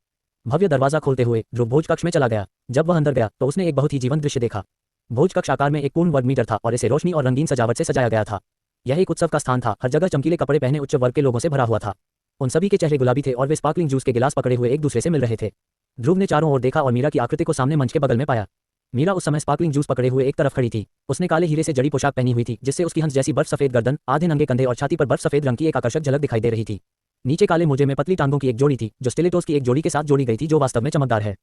भव्य दरवाजा खोलते हुए ध्रुव भोज कक्ष में चला गया। जब वह अंदर गया तो उसने एक बहुत ही जीवंत दृश्य देखा। भोज कक्ष आकार में एक पूर्ण वर्ग मीटर था और इसे रोशनी और रंगीन सजावट से सजाया गया था। यह एक उत्सव का स्थान था। हर जगह चमकीले कपड़े पहने उच्च वर्ग के लोगों से भरा हुआ था। उन सभी के चेहरे गुलाबी थे और वे स्पार्कलिंग जूस के गिलास पकड़े हुए एक दूसरे से मिल रहे थे। ध्रुव ने चारों ओर देखा और मीरा की आकृति को सामने मंच के बगल में पाया। मीरा उस समय स्पार्कलिंग जूस पकड़े हुए एक तरफ खड़ी थी। उसने काले हीरे से जड़ी पोशाक पहनी हुई थी जिससे उसकी हंस जैसी बर्फ सफेद गर्दन, आधे नंगे कंधे और छाती पर बर्फ सफेद रंग की एक आकर्षक झलक दिखाई दे रही थी। नीचे काले मोजे में पतली टांगों की एक जोड़ी थी जो स्टिलेटोस की एक जोड़ी के साथ जोड़ी गई थी जो वास्तव में चमकदार है।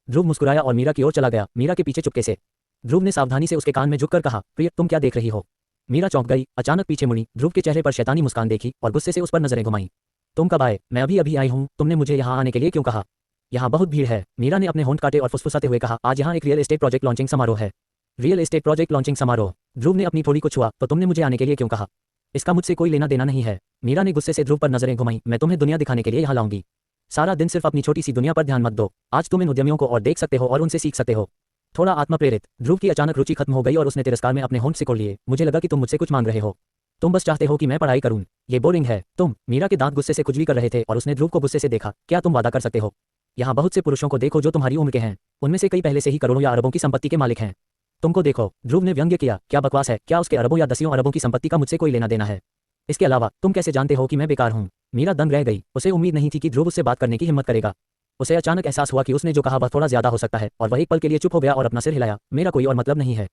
ध्रुव मुस्कुराया और मीरा की ओर चला गया, मीरा के पीछे चुपके से। ध्रुव ने सावधानी से उसके कान में झुककर कहा, प्रिय तुम क्या देख रही हो? मीरा चौंक गई, अचानक पीछे मुड़ी, ध्रुव के चेहरे पर शैतानी मुस्कान देखी और गुस्से से उस पर नजरें घुमाई। तुम कब आए? मैं अभी अभी आई हूँ। तुमने मुझे यहाँ आने के लिए क्यों कहा? यहाँ बहुत भीड़ है। मीरा ने अपने होंठ काटे और फुसफुसाते हुए कहा, आज यहाँ एक रियल एस्टेट प्रोजेक्ट लॉन्चिंग समारोह है। रियल एस्टेट प्रोजेक्ट लॉन्चिंग समारोह? ध्रुव ने अपनी थोड़ी को छुआ, तो तुमने मुझे आने के लिए क्यों कहा? इसका मुझसे कोई लेना देना नहीं है। मीरा ने गुस्से से ध्रुव पर नजरें घुमाई, मैं तुम्हें दुनिया दिखाने के लिए यहाँ लाऊंगी। सारा दिन सिर्फ अपनी छोटी सी दुनिया पर ध्यान मत दो। आज तुम इन उद्यमियों को और देख सकते हो और उनसे सीख सकते हो। थोड़ा आत्मा प्रेरित। ध्रुव की अचानक रुचि खत्म हो गई और उसने तिरस्कार में अपने होंठ सिकोड़ लिए। मुझे लगा कि तुम मुझसे कुछ मांग रहे हो। तुम बस चाहते हो कि मैं पढ़ाई करूं। ये बोरिंग है। तुम। मीरा के दांत गुस्से से कुछ भी कर रहे थे और उसने ध्रुव को गुस्से से देखा। क्या तुम वादा कर सकते हो? यहाँ बहुत से पुरुषों को देखो जो तुम्हारी उम्र के हैं। उनमें से कई पहले से ही करोड़ों या अरबों की संपत्ति के मालिक हैं। तुमको देखो। ध्रुव ने व्यंग्य किया। क्या बकवास है? क्या उसके अरबों या दसियों अरबों की संपत्ति का मुझसे कोई लेना देना है? इसके अलावा तुम कैसे जानते हो कि मैं बेकार हूँ? मीरा दंग रह गई। उसे उम्मीद नहीं थी कि ध्रुव उससे बात करने की हिम्मत करेगा। उसे अचानक एहसास हुआ कि उसने जो कहा वह थोड़ा ज्यादा हो सकता है और वह एक पल के लिए चुप हो गया और अपना सिर हिलाया। मेरा कोई और मतलब नहीं है।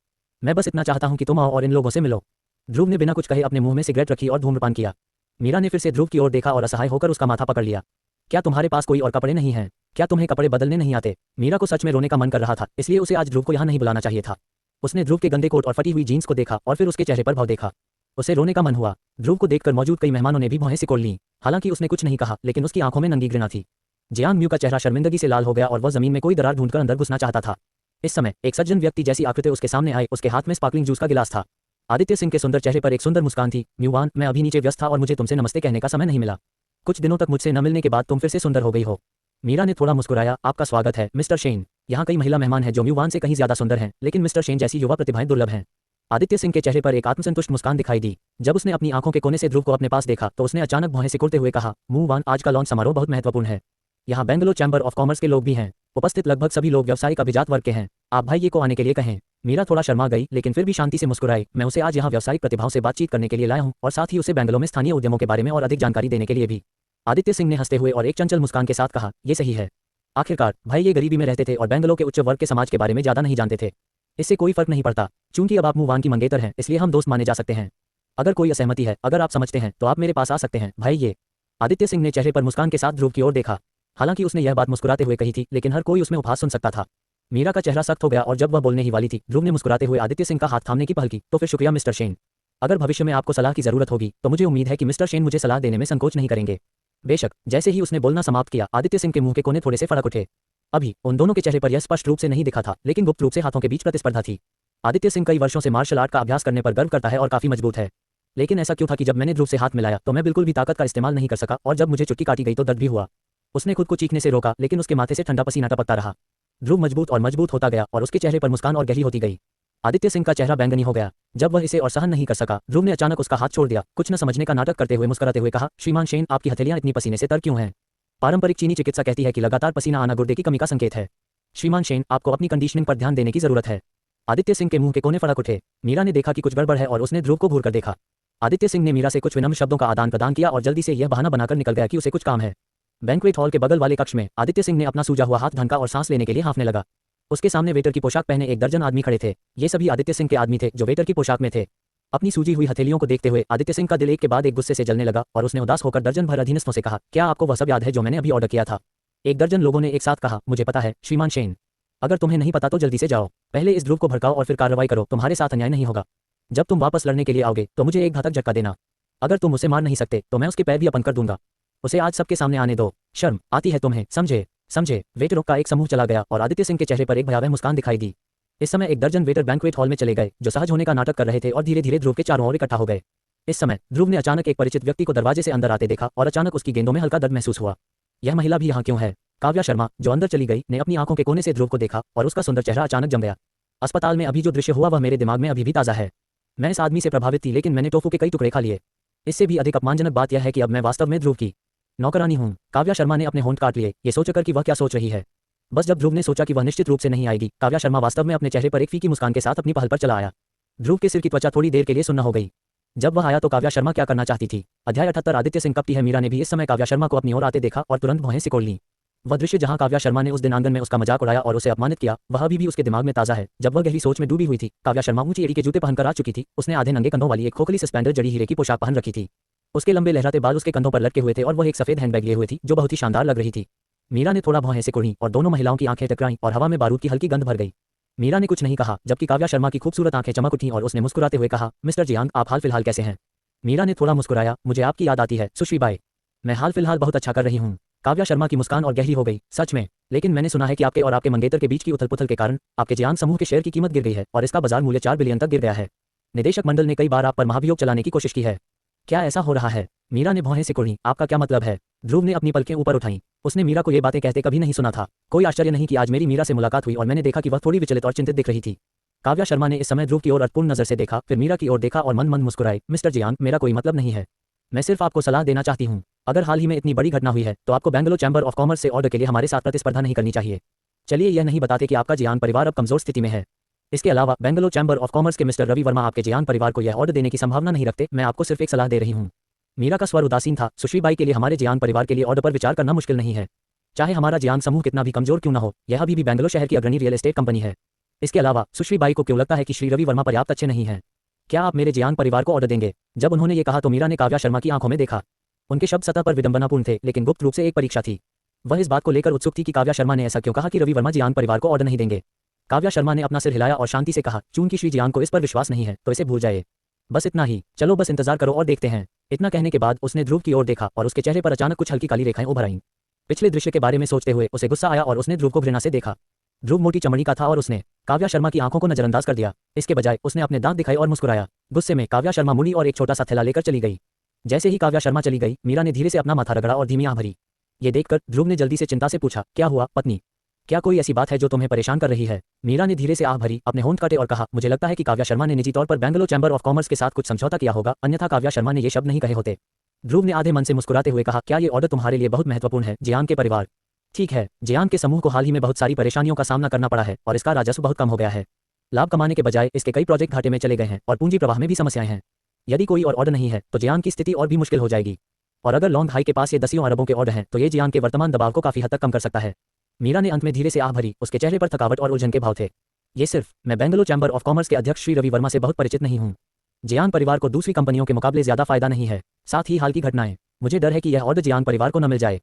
मैं बस इतना चाहता हूँ कि तुम आओ और इन लोगों से मिलो। ध्रुव ने बिना कुछ कहे अपने मुंह में सिगरेट रखी और धूम्रपान किया। मीरा ने फिर से ध्रुव की ओर देखा और असहाय होकर उसका माथा पकड़ लिया। क्या तुम्हारे पास कोई और कपड़े नहीं हैं? क्या तुम्हें कपड़े बदलने नहीं आते? मीरा को सच में रोने का मन कर रहा था, इसलिए उसे आज ध्रुव को यहाँ नहीं बुलाना चाहिए था। उसने ध्रुव के गंदे कोट और फटी हुई जीन्स को देखा और फिर उसके चेहरे पर भाव देखा। उसे रोने का मन हुआ। ध्रुव को देखकर मौजूद कई मेहमानों ने भी भौहें सिकोड़ लीं। हालांकि उसने कुछ नहीं कहा, लेकिन उसकी आंखों में नंगी घृणा थी। जियांग म्यू का चेहरा शर्मिंदगी से लाल हो गया और वह जमीन में कोई दरार ढूंढकर अंदर घुसना चाहता था। इस समय एक सज्जन व्यक्ति जैसी आकृति उसके सामने आई। उसके हाथ में स्पार्कलिंग जूस का गिलास था। आदित्य सिंह के सुंदर चेहरे पर एक सुंदर मुस्कान थी। म्यूवान, मैं अभी नीचे व्यस्त था और मुझे तुमसे नमस्ते कहने का समय नहीं मिला। कुछ दिनों तक मुझसे न मिलने के बाद तुम फिर से सुंदर हो गई हो। मीरा ने थोड़ा मुस्कुराया। आपका स्वागत है मिस्टर शेन। यहाँ कई महिला मेहमान हैं जो म्यूवान से कहीं ज्यादा सुंदर हैं, लेकिन मिस्टर शेन जैसी युवा प्रतिभाएं दुर्लभ हैं। आदित्य सिंह के चेहरे पर एक आत्मसंतुष्ट मुस्कान दिखाई दी। जब उसने अपनी आंखों के कोने से ध्रुव को अपने पास देखा तो उसने अचानक भौहें सिकोड़ते हुए कहा, म्यूवान, आज का लॉन्च समारोह बहुत महत्वपूर्ण है। यहाँ बेंगलोर चैम्बर ऑफ कॉमर्स के लोग भी हैं। उपस्थित लगभग सभी लोग व्यावसायिक अभिजात वर्ग के हैं। आप भाई को आने के लिए कहें। मीरा थोड़ा शर्मा गई, लेकिन फिर भी शांति से मुस्कुराई। मैं उसे आज यहाँ व्यावसायिक प्रतिभाओं से बातचीत करने के लिए लाया हूँ और साथ ही उसे बेंगलोर में स्थानीय उद्यमों के बारे में और अधिक जानकारी देने के लिए भी। आदित्य सिंह ने हंसते हुए और एक चंचल मुस्कान के साथ कहा, ये सही है। आखिरकार भाई ये गरीबी में रहते थे और बेंगलोर के उच्च वर्ग के समाज के बारे में ज्यादा नहीं जानते थे। इससे कोई फर्क नहीं पड़ता। चूंकि अब आप म्यूवान की मंगेतर हैं, इसलिए हम दोस्त माने जा सकते हैं। अगर कोई असहमति है, अगर आप समझते हैं, तो आप मेरे पास आ सकते हैं भाई। ये आदित्य सिंह ने चेहरे पर मुस्कान के साथ ध्रुव की ओर देखा। हालांकि उसने यह बात मुस्कुराते हुए कही थी, लेकिन हर कोई उसमें उपहास सुन सकता था। मीरा का चेहरा सख्त हो गया और जब वह बोलने ही वाली थी, ध्रुव ने मुस्कुराते हुए आदित्य सिंह का हाथ थामने की पहल की। तो फिर शुक्रिया मिस्टर शेन। अगर भविष्य में आपको सलाह की जरूरत होगी तो मुझे उम्मीद है कि मिस्टर शेन मुझे सलाह देने में संकोच नहीं करेंगे। बेशक। जैसे ही उसने बोलना समाप्त किया, आदित्य सिंह के मुंह के कोने थोड़े से फड़क उठे। अभी उन दोनों के चेहरे पर यह स्पष्ट रूप से नहीं दिखा था, लेकिन गुप्त रूप से हाथों के बीच प्रतिस्पर्धा थी। आदित्य सिंह कई वर्षों से मार्शल आर्ट का अभ्यास करने पर गर्व करता है और काफी मजबूत है। लेकिन ऐसा क्यों था कि जब मैंने ध्रुव से हाथ मिलाया तो मैं बिल्कुल भी ताकत का इस्तेमाल नहीं कर सका और जब मुझे चुटकी काटी गई तो दर्द भी हुआ। उसने खुद को चीखने से रोका, लेकिन उसके माथे से ठंडा पसीना टपकता रहा। ध्रुव मजबूत और मजबूत होता गया और उसके चेहरे पर मुस्कान और गहरी होती गई। आदित्य सिंह का चेहरा बैंगनी हो गया। जब वह इसे और सहन नहीं कर सका, ध्रुव ने अचानक उसका हाथ छोड़ दिया। कुछ न समझने का नाटक करते हुए मुस्कुराते हुए कहा, श्रीमान शेन, आपकी हथेलियां इतनी पसीने से तर क्यों हैं? पारंपरिक चीनी चिकित्सा कहती है कि लगातार पसीना आना गुर्दे की कमी का संकेत है। श्रीमान शेन, आपको अपनी कंडीशनिंग पर ध्यान देने की जरूरत है। आदित्य सिंह के मुंह के कोने फड़क उठे। मीरा ने देखा कि कुछ गड़बड़ है और उसने ध्रुव को घूरकर देखा। आदित्य सिंह ने मीरा से कुछ विनम्र शब्दों का आदान प्रदान किया और जल्दी से यह बहाना बनाकर निकल गया कि उसे कुछ काम है। बैंक्वेट हॉल के बगल वाले कक्ष में आदित्य सिंह ने अपना सूजा हुआ हाथ ढंका और सांस लेने के लिए हाँफने लगा। उसके सामने वेटर की पोशाक पहने एक दर्जन आदमी खड़े थे। ये सभी आदित्य सिंह के आदमी थे जो वेटर की पोशाक में थे। अपनी सूजी हुई हथेलियों को देखते हुए आदित्य सिंह का दिल एक के बाद एक गुस्से से जलने लगा और उसने उदास होकर दर्जन भर अधीनस्थों से कहा, क्या आपको वह सब याद है जो मैंने अभी ऑर्डर किया था? एक दर्जन लोगों ने एक साथ कहा, मुझे पता है श्रीमान शेन। अगर तुम्हें नहीं पता तो जल्दी से जाओ। पहले इस ध्रुव को भड़काओ और फिर कार्रवाई करो। तुम्हारे साथ अन्याय नहीं होगा। जब तुम वापस लड़ने के लिए आओगे तो मुझे एक घातक झटका देना। अगर तुम उसे मार नहीं सकते तो मैं उसके पैर भी अपन कर दूंगा। उसे आज सबके सामने आने दो। शर्म आती है तुम्हें, समझे समझे। वेटरों का एक समूह चला गया और आदित्य सिंह के चेहरे पर एक भयावह मुस्कान दिखाई दी। इस समय एक दर्जन वेटर बैंक्वेट हॉल में चले गए, जो सहज होने का नाटक कर रहे थे और धीरे धीरे ध्रुव के चारों ओर इकट्ठा हो गए। इस समय ध्रुव ने अचानक एक परिचित व्यक्ति को दरवाजे से अंदर आते देखा और अचानक उसकी गेंदों में हल्का दर्द महसूस हुआ। यह महिला भी यहाँ क्यों है? काव्या शर्मा, जो अंदर चली गई, ने अपनी आंखों के कोने से ध्रुव को देखा और उसका सुंदर चेहरा अचानक जम गया। अस्पताल में अभी जो दृश्य हुआ वह मेरे दिमाग में अभी भी ताज़ा है। मैं इस आदमी से प्रभावित थी, लेकिन मैंने टोफू के कई टुकड़े खा लिए। इससे भी अधिक अपमानजनक बात यह है कि अब मैं वास्तव में ध्रुव की नौकरानी हूँ। काव्या शर्मा ने अपने होंठ काट लिए, ये सोचकर कि वह क्या सोच रही है। बस जब ध्रुव ने सोचा कि वह निश्चित रूप से नहीं आएगी, काव्या शर्मा वास्तव में अपने चेहरे पर एक फीकी मुस्कान के साथ अपनी पहल पर चला आया। ध्रुव के सिर की त्वचा थोड़ी देर के लिए सुन्न हो गई। जब वह आया तो काव्या शर्मा क्या करना चाहती थी? अध्याय 78 आदित्य सिंह कपटी है। मीरा ने भी इस समय काव्या शर्मा को अपनी ओर आते देखा और तुरंत भौहें सिकोड़ लीं। वह दृश्य जहां काव्या शर्मा ने उस दिन आंगन में उसका मजाक उड़ाया और उसे अपमानित किया, वह अभी भी उसके दिमाग में ताज़ा है। जब वह गहरी सोच में डूबी हुई थी, काव्या शर्मा ऊंची एड़ी के जूते पहनकर आ चुकी थी। उसने आधे नंगे कंधों वाली एक खोखली सस्पेंडर जड़ी हीरे की पोशाक पहन रखी थी। उसके लंबे लहराते बाल उसके कंधों पर लटके हुए थे और वह एक सफेद हैंडबैग लिए हुए थी, जो बहुत ही शानदार लग रही थी। मीरा ने थोड़ा भौहें सिकोड़ी और दोनों महिलाओं की आंखें टकराईं और हवा में बारूद की हल्की गंध भर गई। मीरा ने कुछ नहीं कहा, जबकि काव्या शर्मा की खूबसूरत आंखें चमक उठीं और उसने मुस्कुराते हुए कहा, मिस्टर जियांग, आप हाल फिलहाल कैसे हैं? मीरा ने थोड़ा मुस्कुराया, मुझे आपकी याद आती है सुश्री बाई। मैं हाल फिलहाल बहुत अच्छा कर रही हूँ। काव्या शर्मा की मुस्कान और गहरी हो गई, सच में? लेकिन मैंने सुना है कि आपके और आपके मंगेतर के बीच की उथल पुथल के कारण आपके जियांग समूह के शेयर की कीमत गिर गई है और इसका बाजार मूल्य 4 बिलियन तक गिर गया है। निदेशक मंडल ने कई बार आप पर महाभियोग चलाने की कोशिश की है। क्या ऐसा हो रहा है? मीरा ने भौहें सिकोड़ी। आपका क्या मतलब है? ध्रुव ने अपनी पलकें ऊपर उठाईं। उसने मीरा को ये बातें कहते कभी नहीं सुना था। कोई आश्चर्य नहीं कि आज मेरी मीरा से मुलाकात हुई और मैंने देखा कि वह थोड़ी विचलित और चिंतित दिख रही थी। काव्या शर्मा ने इस समय ध्रुव की ओर अर्थपूर्ण नजर से देखा, फिर मीरा की ओर देखा और मन मन मुस्कुराए। मिस्टर जियांग, मेरा कोई मतलब नहीं है। मैं सिर्फ आपको सलाह देना चाहती हूँ। अगर हाल ही में इतनी बड़ी घटना हुई है तो आपको बेंगलोर चैंबर ऑफ कॉमर्स से ऑर्डर के लिए हमारे साथ प्रतिस्पर्धा नहीं करनी चाहिए। चलिए, यह नहीं बताते कि आपका जियांग परिवार अब कमजोर स्थिति में है। इसके अलावा बेंगलोर चैंबर ऑफ कॉमर्स के मिस्टर रवि वर्मा आपके जियांग परिवार को यह ऑर्डर देने की संभावना नहीं रखते। मैं आपको सिर्फ एक सलाह दे रही हूँ। मीरा का स्वर उदासीन था। सुश्री बाई के लिए हमारे जियांग परिवार के लिए ऑर्डर पर विचार करना मुश्किल नहीं है। चाहे हमारा जियांग समूह कितना भी कमजोर क्यों न हो, यह अभी भी बेंगलोर शहर की अग्रणी रियल एस्टेट कंपनी है। इसके अलावा सुश्री बाई को क्यों लगता है कि श्री रवि वर्मा पर्याप्त अच्छे नहीं हैं? क्या आप मेरे जियांग परिवार को ऑर्डर देंगे? जब उन्होंने ये कहा तो मीरा ने काव्या शर्मा की आंखों में देखा। उनके शब्द सतह पर विडंबनापूर्ण थे, लेकिन गुप्त रूप से एक परीक्षा थी। वह इस बात को लेकर उत्सुक थी कि काव्या शर्मा ने ऐसा क्यों कहा कि रवि वर्मा जियांग परिवार को ऑर्डर नहीं देंगे। काव्या शर्मा ने अपना सिर हिलाया और शांति से कहा, चूंकि श्री जियांग को इस पर विश्वास नहीं है तो इसे भूल जाइए। बस इतना ही। चलो बस इंतजार करो और देखते हैं। इतना कहने के बाद उसने ध्रुव की ओर देखा और उसके चेहरे पर अचानक कुछ हल्की काली रेखाएं उभर आईं। पिछले दृश्य के बारे में सोचते हुए उसे गुस्सा आया और उसने ध्रुव को घृणा से देखा। ध्रुव मोटी चमड़ी का था और उसने काव्या शर्मा की आंखों को नजरअंदाज कर दिया। इसके बजाय उसने अपने दांत दिखाए और मुस्कुराया। गुस्से में काव्या शर्मा मुड़ी और एक छोटा सा थैला लेकर चली गई। जैसे ही काव्या शर्मा चली गई, मीरा ने धीरे से अपना माथा रगड़ा और धीमी आह भरी। ये देखकर ध्रुव ने जल्दी से चिंता से पूछा, क्या हुआ पत्नी? क्या कोई ऐसी बात है जो तुम्हें परेशान कर रही है? मीरा ने धीरे से आह भरी, अपने होंठ काटे और कहा, मुझे लगता है कि काव्या शर्मा ने निजी तौर पर बेंगलोर चैंबर ऑफ कॉमर्स के साथ कुछ समझौता किया होगा, अन्यथा काव्या शर्मा ने ये शब्द नहीं कहे होते। ध्रुव ने आधे मन से मुस्कुराते हुए कहा, क्या ये ऑर्डर तुम्हारे लिए बहुत महत्वपूर्ण है जियांग के परिवार? ठीक है, जियांग के समूह को हाल ही में बहुत सारी परेशानियों का सामना करना पड़ा है और इसका राजस्व बहुत कम हो गया है। लाभ कमाने के बजाय इसके कई प्रोजेक्ट घाटे में चले गए हैं और पूंजी प्रवाह में भी समस्याएं हैं। यदि कोई और ऑर्डर नहीं है तो जियांग की स्थिति और भी मुश्किल हो जाएगी। और अगर लॉन्ग हाई के पास ये दसियों अरबों के ऑर्डर हैं तो ये जियांग के वर्तमान दबाव को काफी हद तक कम कर सकता है। मीरा ने अंत में धीरे से आह भरी। उसके चेहरे पर थकावट और उलझन के भाव थे। ये सिर्फ मैं बेंगलोर चैंबर ऑफ कॉमर्स के अध्यक्ष श्री रवि वर्मा से बहुत परिचित नहीं हूँ। जियांग परिवार को दूसरी कंपनियों के मुकाबले ज्यादा फायदा नहीं है। साथ ही हाल की घटनाएं, मुझे डर है कि यह ऑर्डर जियांग परिवार को न मिल जाए।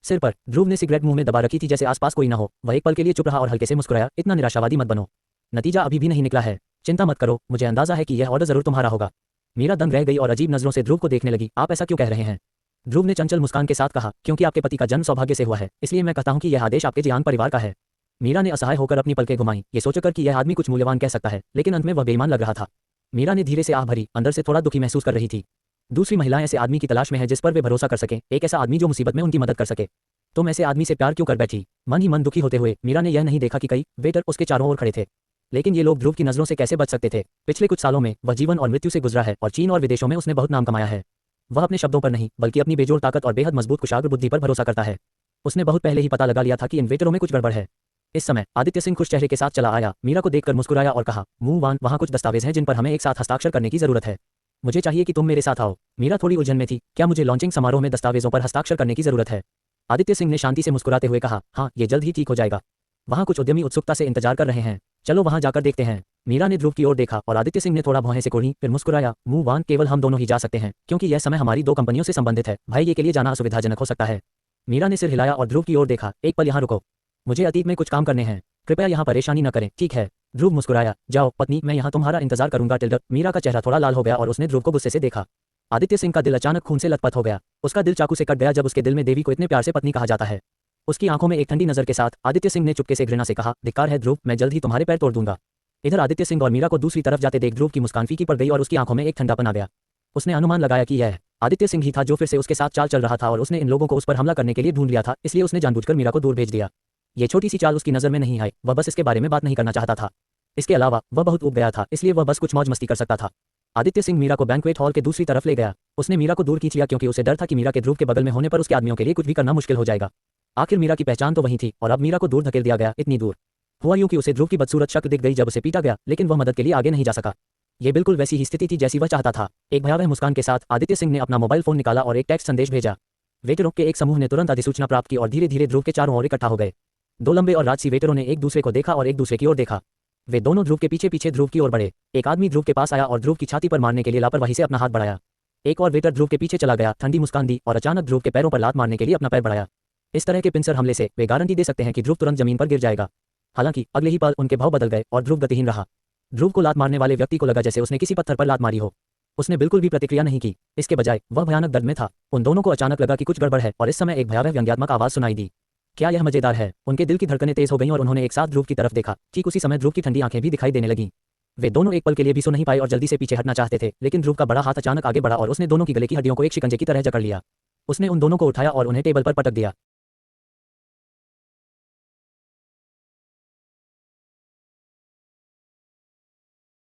सिर पर ध्रुव ने सिगरेट मुंह में दबा रखी थी, जैसे आसपास कोई न हो। वह एक पल के लिए चुप रहा और हल्के से मुस्कुराया, इतना निराशावादी मत बनो। नतीजा अभी भी नहीं निकला है। चिंता मत करो, मुझे अंदाजा है कि यह ऑर्डर जरूर तुम्हारा होगा। मीरा दंग रह गई और अजीब नजरों से ध्रुव को देखने लगी। आप ऐसा क्यों कह रहे हैं? ध्रुव ने चंचल मुस्कान के साथ कहा, क्योंकि आपके पति का जन्म सौभाग्य से हुआ है, इसलिए मैं कहता हूं कि यह आदेश आपके जियांग परिवार का है। मीरा ने असहाय होकर अपनी पलकें घुमाई, ये सोचकर कि यह आदमी कुछ मूल्यवान कह सकता है, लेकिन अंत में वह बेईमान लग रहा था। मीरा ने धीरे से आह भरी, अंदर से थोड़ा दुखी महसूस कर रही थी। दूसरी महिलाएं ऐसे आदमी की तलाश में है जिस पर वे भरोसा कर सकें, एक ऐसा आदमी जो मुसीबत में उनकी मदद कर सके। तुम ऐसे आदमी से प्यार क्यों कर बैठी? मन ही मन दुखी होते हुए मीरा ने यह नहीं देखा कि कई वेटर उसके चारों ओर खड़े थे। लेकिन ये लोग ध्रुव की नजरों से कैसे बच सकते थे? पिछले कुछ सालों में वह जीवन और मृत्यु से गुजरा है और चीन और विदेशों में उसने बहुत नाम कमाया है। वह अपने शब्दों पर नहीं बल्कि अपनी बेजोड़ ताकत और बेहद मजबूत कुशाग्र बुद्धि पर भरोसा करता है। उसने बहुत पहले ही पता लगा लिया था कि इन वेटरों में कुछ गड़बड़ है। इस समय आदित्य सिंह खुश चेहरे के साथ चला आया, मीरा को देखकर मुस्कुराया और कहा, मूव ऑन, वहाँ कुछ दस्तावेज हैं जिन पर हमें एक साथ हस्ताक्षर करने की जरूरत है। मुझे चाहिए कि तुम मेरे साथ आओ। मीरा थोड़ी उलझन में थी। क्या मुझे लॉन्चिंग समारोह में दस्तावेजों पर हस्ताक्षर करने की जरूरत है? आदित्य सिंह ने शांति से मुस्कुराते हुए कहा, हाँ, ये जल्द ही ठीक हो जाएगा। वहाँ कुछ उद्यमी उत्सुकता से इंतजार कर रहे हैं। चलो वहाँ जाकर देखते हैं। मीरा ने ध्रुव की ओर देखा और आदित्य सिंह ने थोड़ा भौहें सिकोड़ी, फिर मुस्कुराया, मूव ऑन, केवल हम दोनों ही जा सकते हैं क्योंकि यह समय हमारी 2 कंपनियों से संबंधित है। भाई, ये के लिए जाना असुविधाजनक हो सकता है। मीरा ने सिर हिलाया और ध्रुव की ओर देखा, एक पल यहाँ रुको, मुझे अतीत में कुछ काम करने हैं, कृपया यहाँ परेशानी न करें। ठीक है, ध्रुव मुस्कुराया, जाओ पत्नी, मैं यहाँ तुम्हारा इंतजार करूंगा। टिल्डर। मीरा का चेहरा थोड़ा लाल हो गया और उसने ध्रुव को गुस्से से देखा। आदित्य सिंह का दिल अचानक खून से लथपथ हो गया। उसका दिल चाकू से कट गया जब उसके दिल में देवी को इतने प्यार से पत्नी कहा जाता है। उसकी आंखों में एक ठंडी नजर के साथ आदित्य सिंह ने चुपके से घृणा से कहा, धिक्कार है ध्रुव, मैं जल्द ही तुम्हारे पैर तोड़ दूंगा। इधर आदित्य सिंह और मीरा को दूसरी तरफ जाते देख ध्रुव की मुस्कान फीकी पड़ गई और उसकी आंखों में एक ठंडापन आ गया। उसने अनुमान लगाया कि यह आदित्य सिंह ही था जो फिर से उसके साथ चाल चल रहा था और उसने इन लोगों को उस पर हमला करने के लिए ढूंढ लिया था, इसलिए उसने जानबूझकर मीरा को दूर भेज दिया। ये छोटी सी चाल उसकी नजर में नहीं आई, वह बस इसके बारे में बात नहीं करना चाहता था। इसके अलावा वह बहुत ऊब गया था, इसलिए वह बस कुछ मौज मस्ती कर सकता था। आदित्य सिंह मीरा को बैंक्वेट हॉल के दूसरी तरफ ले गया। उसने मीरा को दूर खींच लिया क्योंकि उसे डर था कि मीरा के ध्रुव के बगल में होने पर उसके आदमियों के लिए कुछ भी करना मुश्किल हो जाएगा। आखिर मीरा की पहचान तो वही थी और अब मीरा को दूर धकेल दिया गया। इतनी दूर हुआ यूं कि उसे ध्रुव की बदसूरत शक्ल दिख गई जब उसे पीटा गया, लेकिन वह मदद के लिए आगे नहीं जा सका। ये बिल्कुल वैसी ही स्थिति थी जैसी वह चाहता था। एक भयावह मुस्कान के साथ आदित्य सिंह ने अपना मोबाइल फोन निकाला और एक टेक्स्ट संदेश भेजा। वेटरों के एक समूह ने तुरंत अधिसूचना प्राप्त की और धीरे धीरे ध्रुव के चारों ओर इकट्ठा हो गए। दो लंबे और राजसी वेटरों ने एक दूसरे को देखा और एक दूसरे की ओर देखा। वे दोनों ध्रुव के पीछे पीछे ध्रुव की ओर बढ़े। एक आदमी ध्रुव के पास आया और ध्रुव की छाती पर मारने के लिए लापरवाही से अपना हाथ बढ़ाया। एक और वेटर ध्रुव के पीछे चला गया, ठंडी मुस्कान दी और अचानक ध्रुव के पैरों पर लात मारने के लिए अपना पैर बढ़ाया। इस तरह के पिंसर हमले से वे गारंटी दे सकते हैं कि ध्रुव तुरंत जमीन पर गिर जाएगा। हालांकि अगले ही पल उनके भाव बदल गए और ध्रुव गतिहीन रहा। ध्रुव को लात मारने वाले व्यक्ति को लगा जैसे उसने किसी पत्थर पर लात मारी हो। उसने बिल्कुल भी प्रतिक्रिया नहीं की, इसके बजाय वह भयानक दर्द में था। उन दोनों को अचानक लगा कि कुछ गड़बड़ है और इस समय एक भयावह व्यंग्यात्मक आवाज सुनाई दी। क्या यह मजेदार है? उनके दिल की धड़कनें तेज हो गईं और उन्होंने एक साथ ध्रुव की तरफ देखा। ठीक उसी समय ध्रुव की ठंडी आंखें भी दिखाई देने लगीं। वे दोनों एक पल के लिए भी सो नहीं पाए और जल्दी से पीछे हटना चाहते थे, लेकिन ध्रुव का बड़ा हाथ अचानक आगे बढ़ा और उसने दोनों की गले की हड्डियों को एक शिकंजे की तरह जकड़ लिया। उसने उन दोनों को उठाया और उन्हें टेबल पर पटक दिया।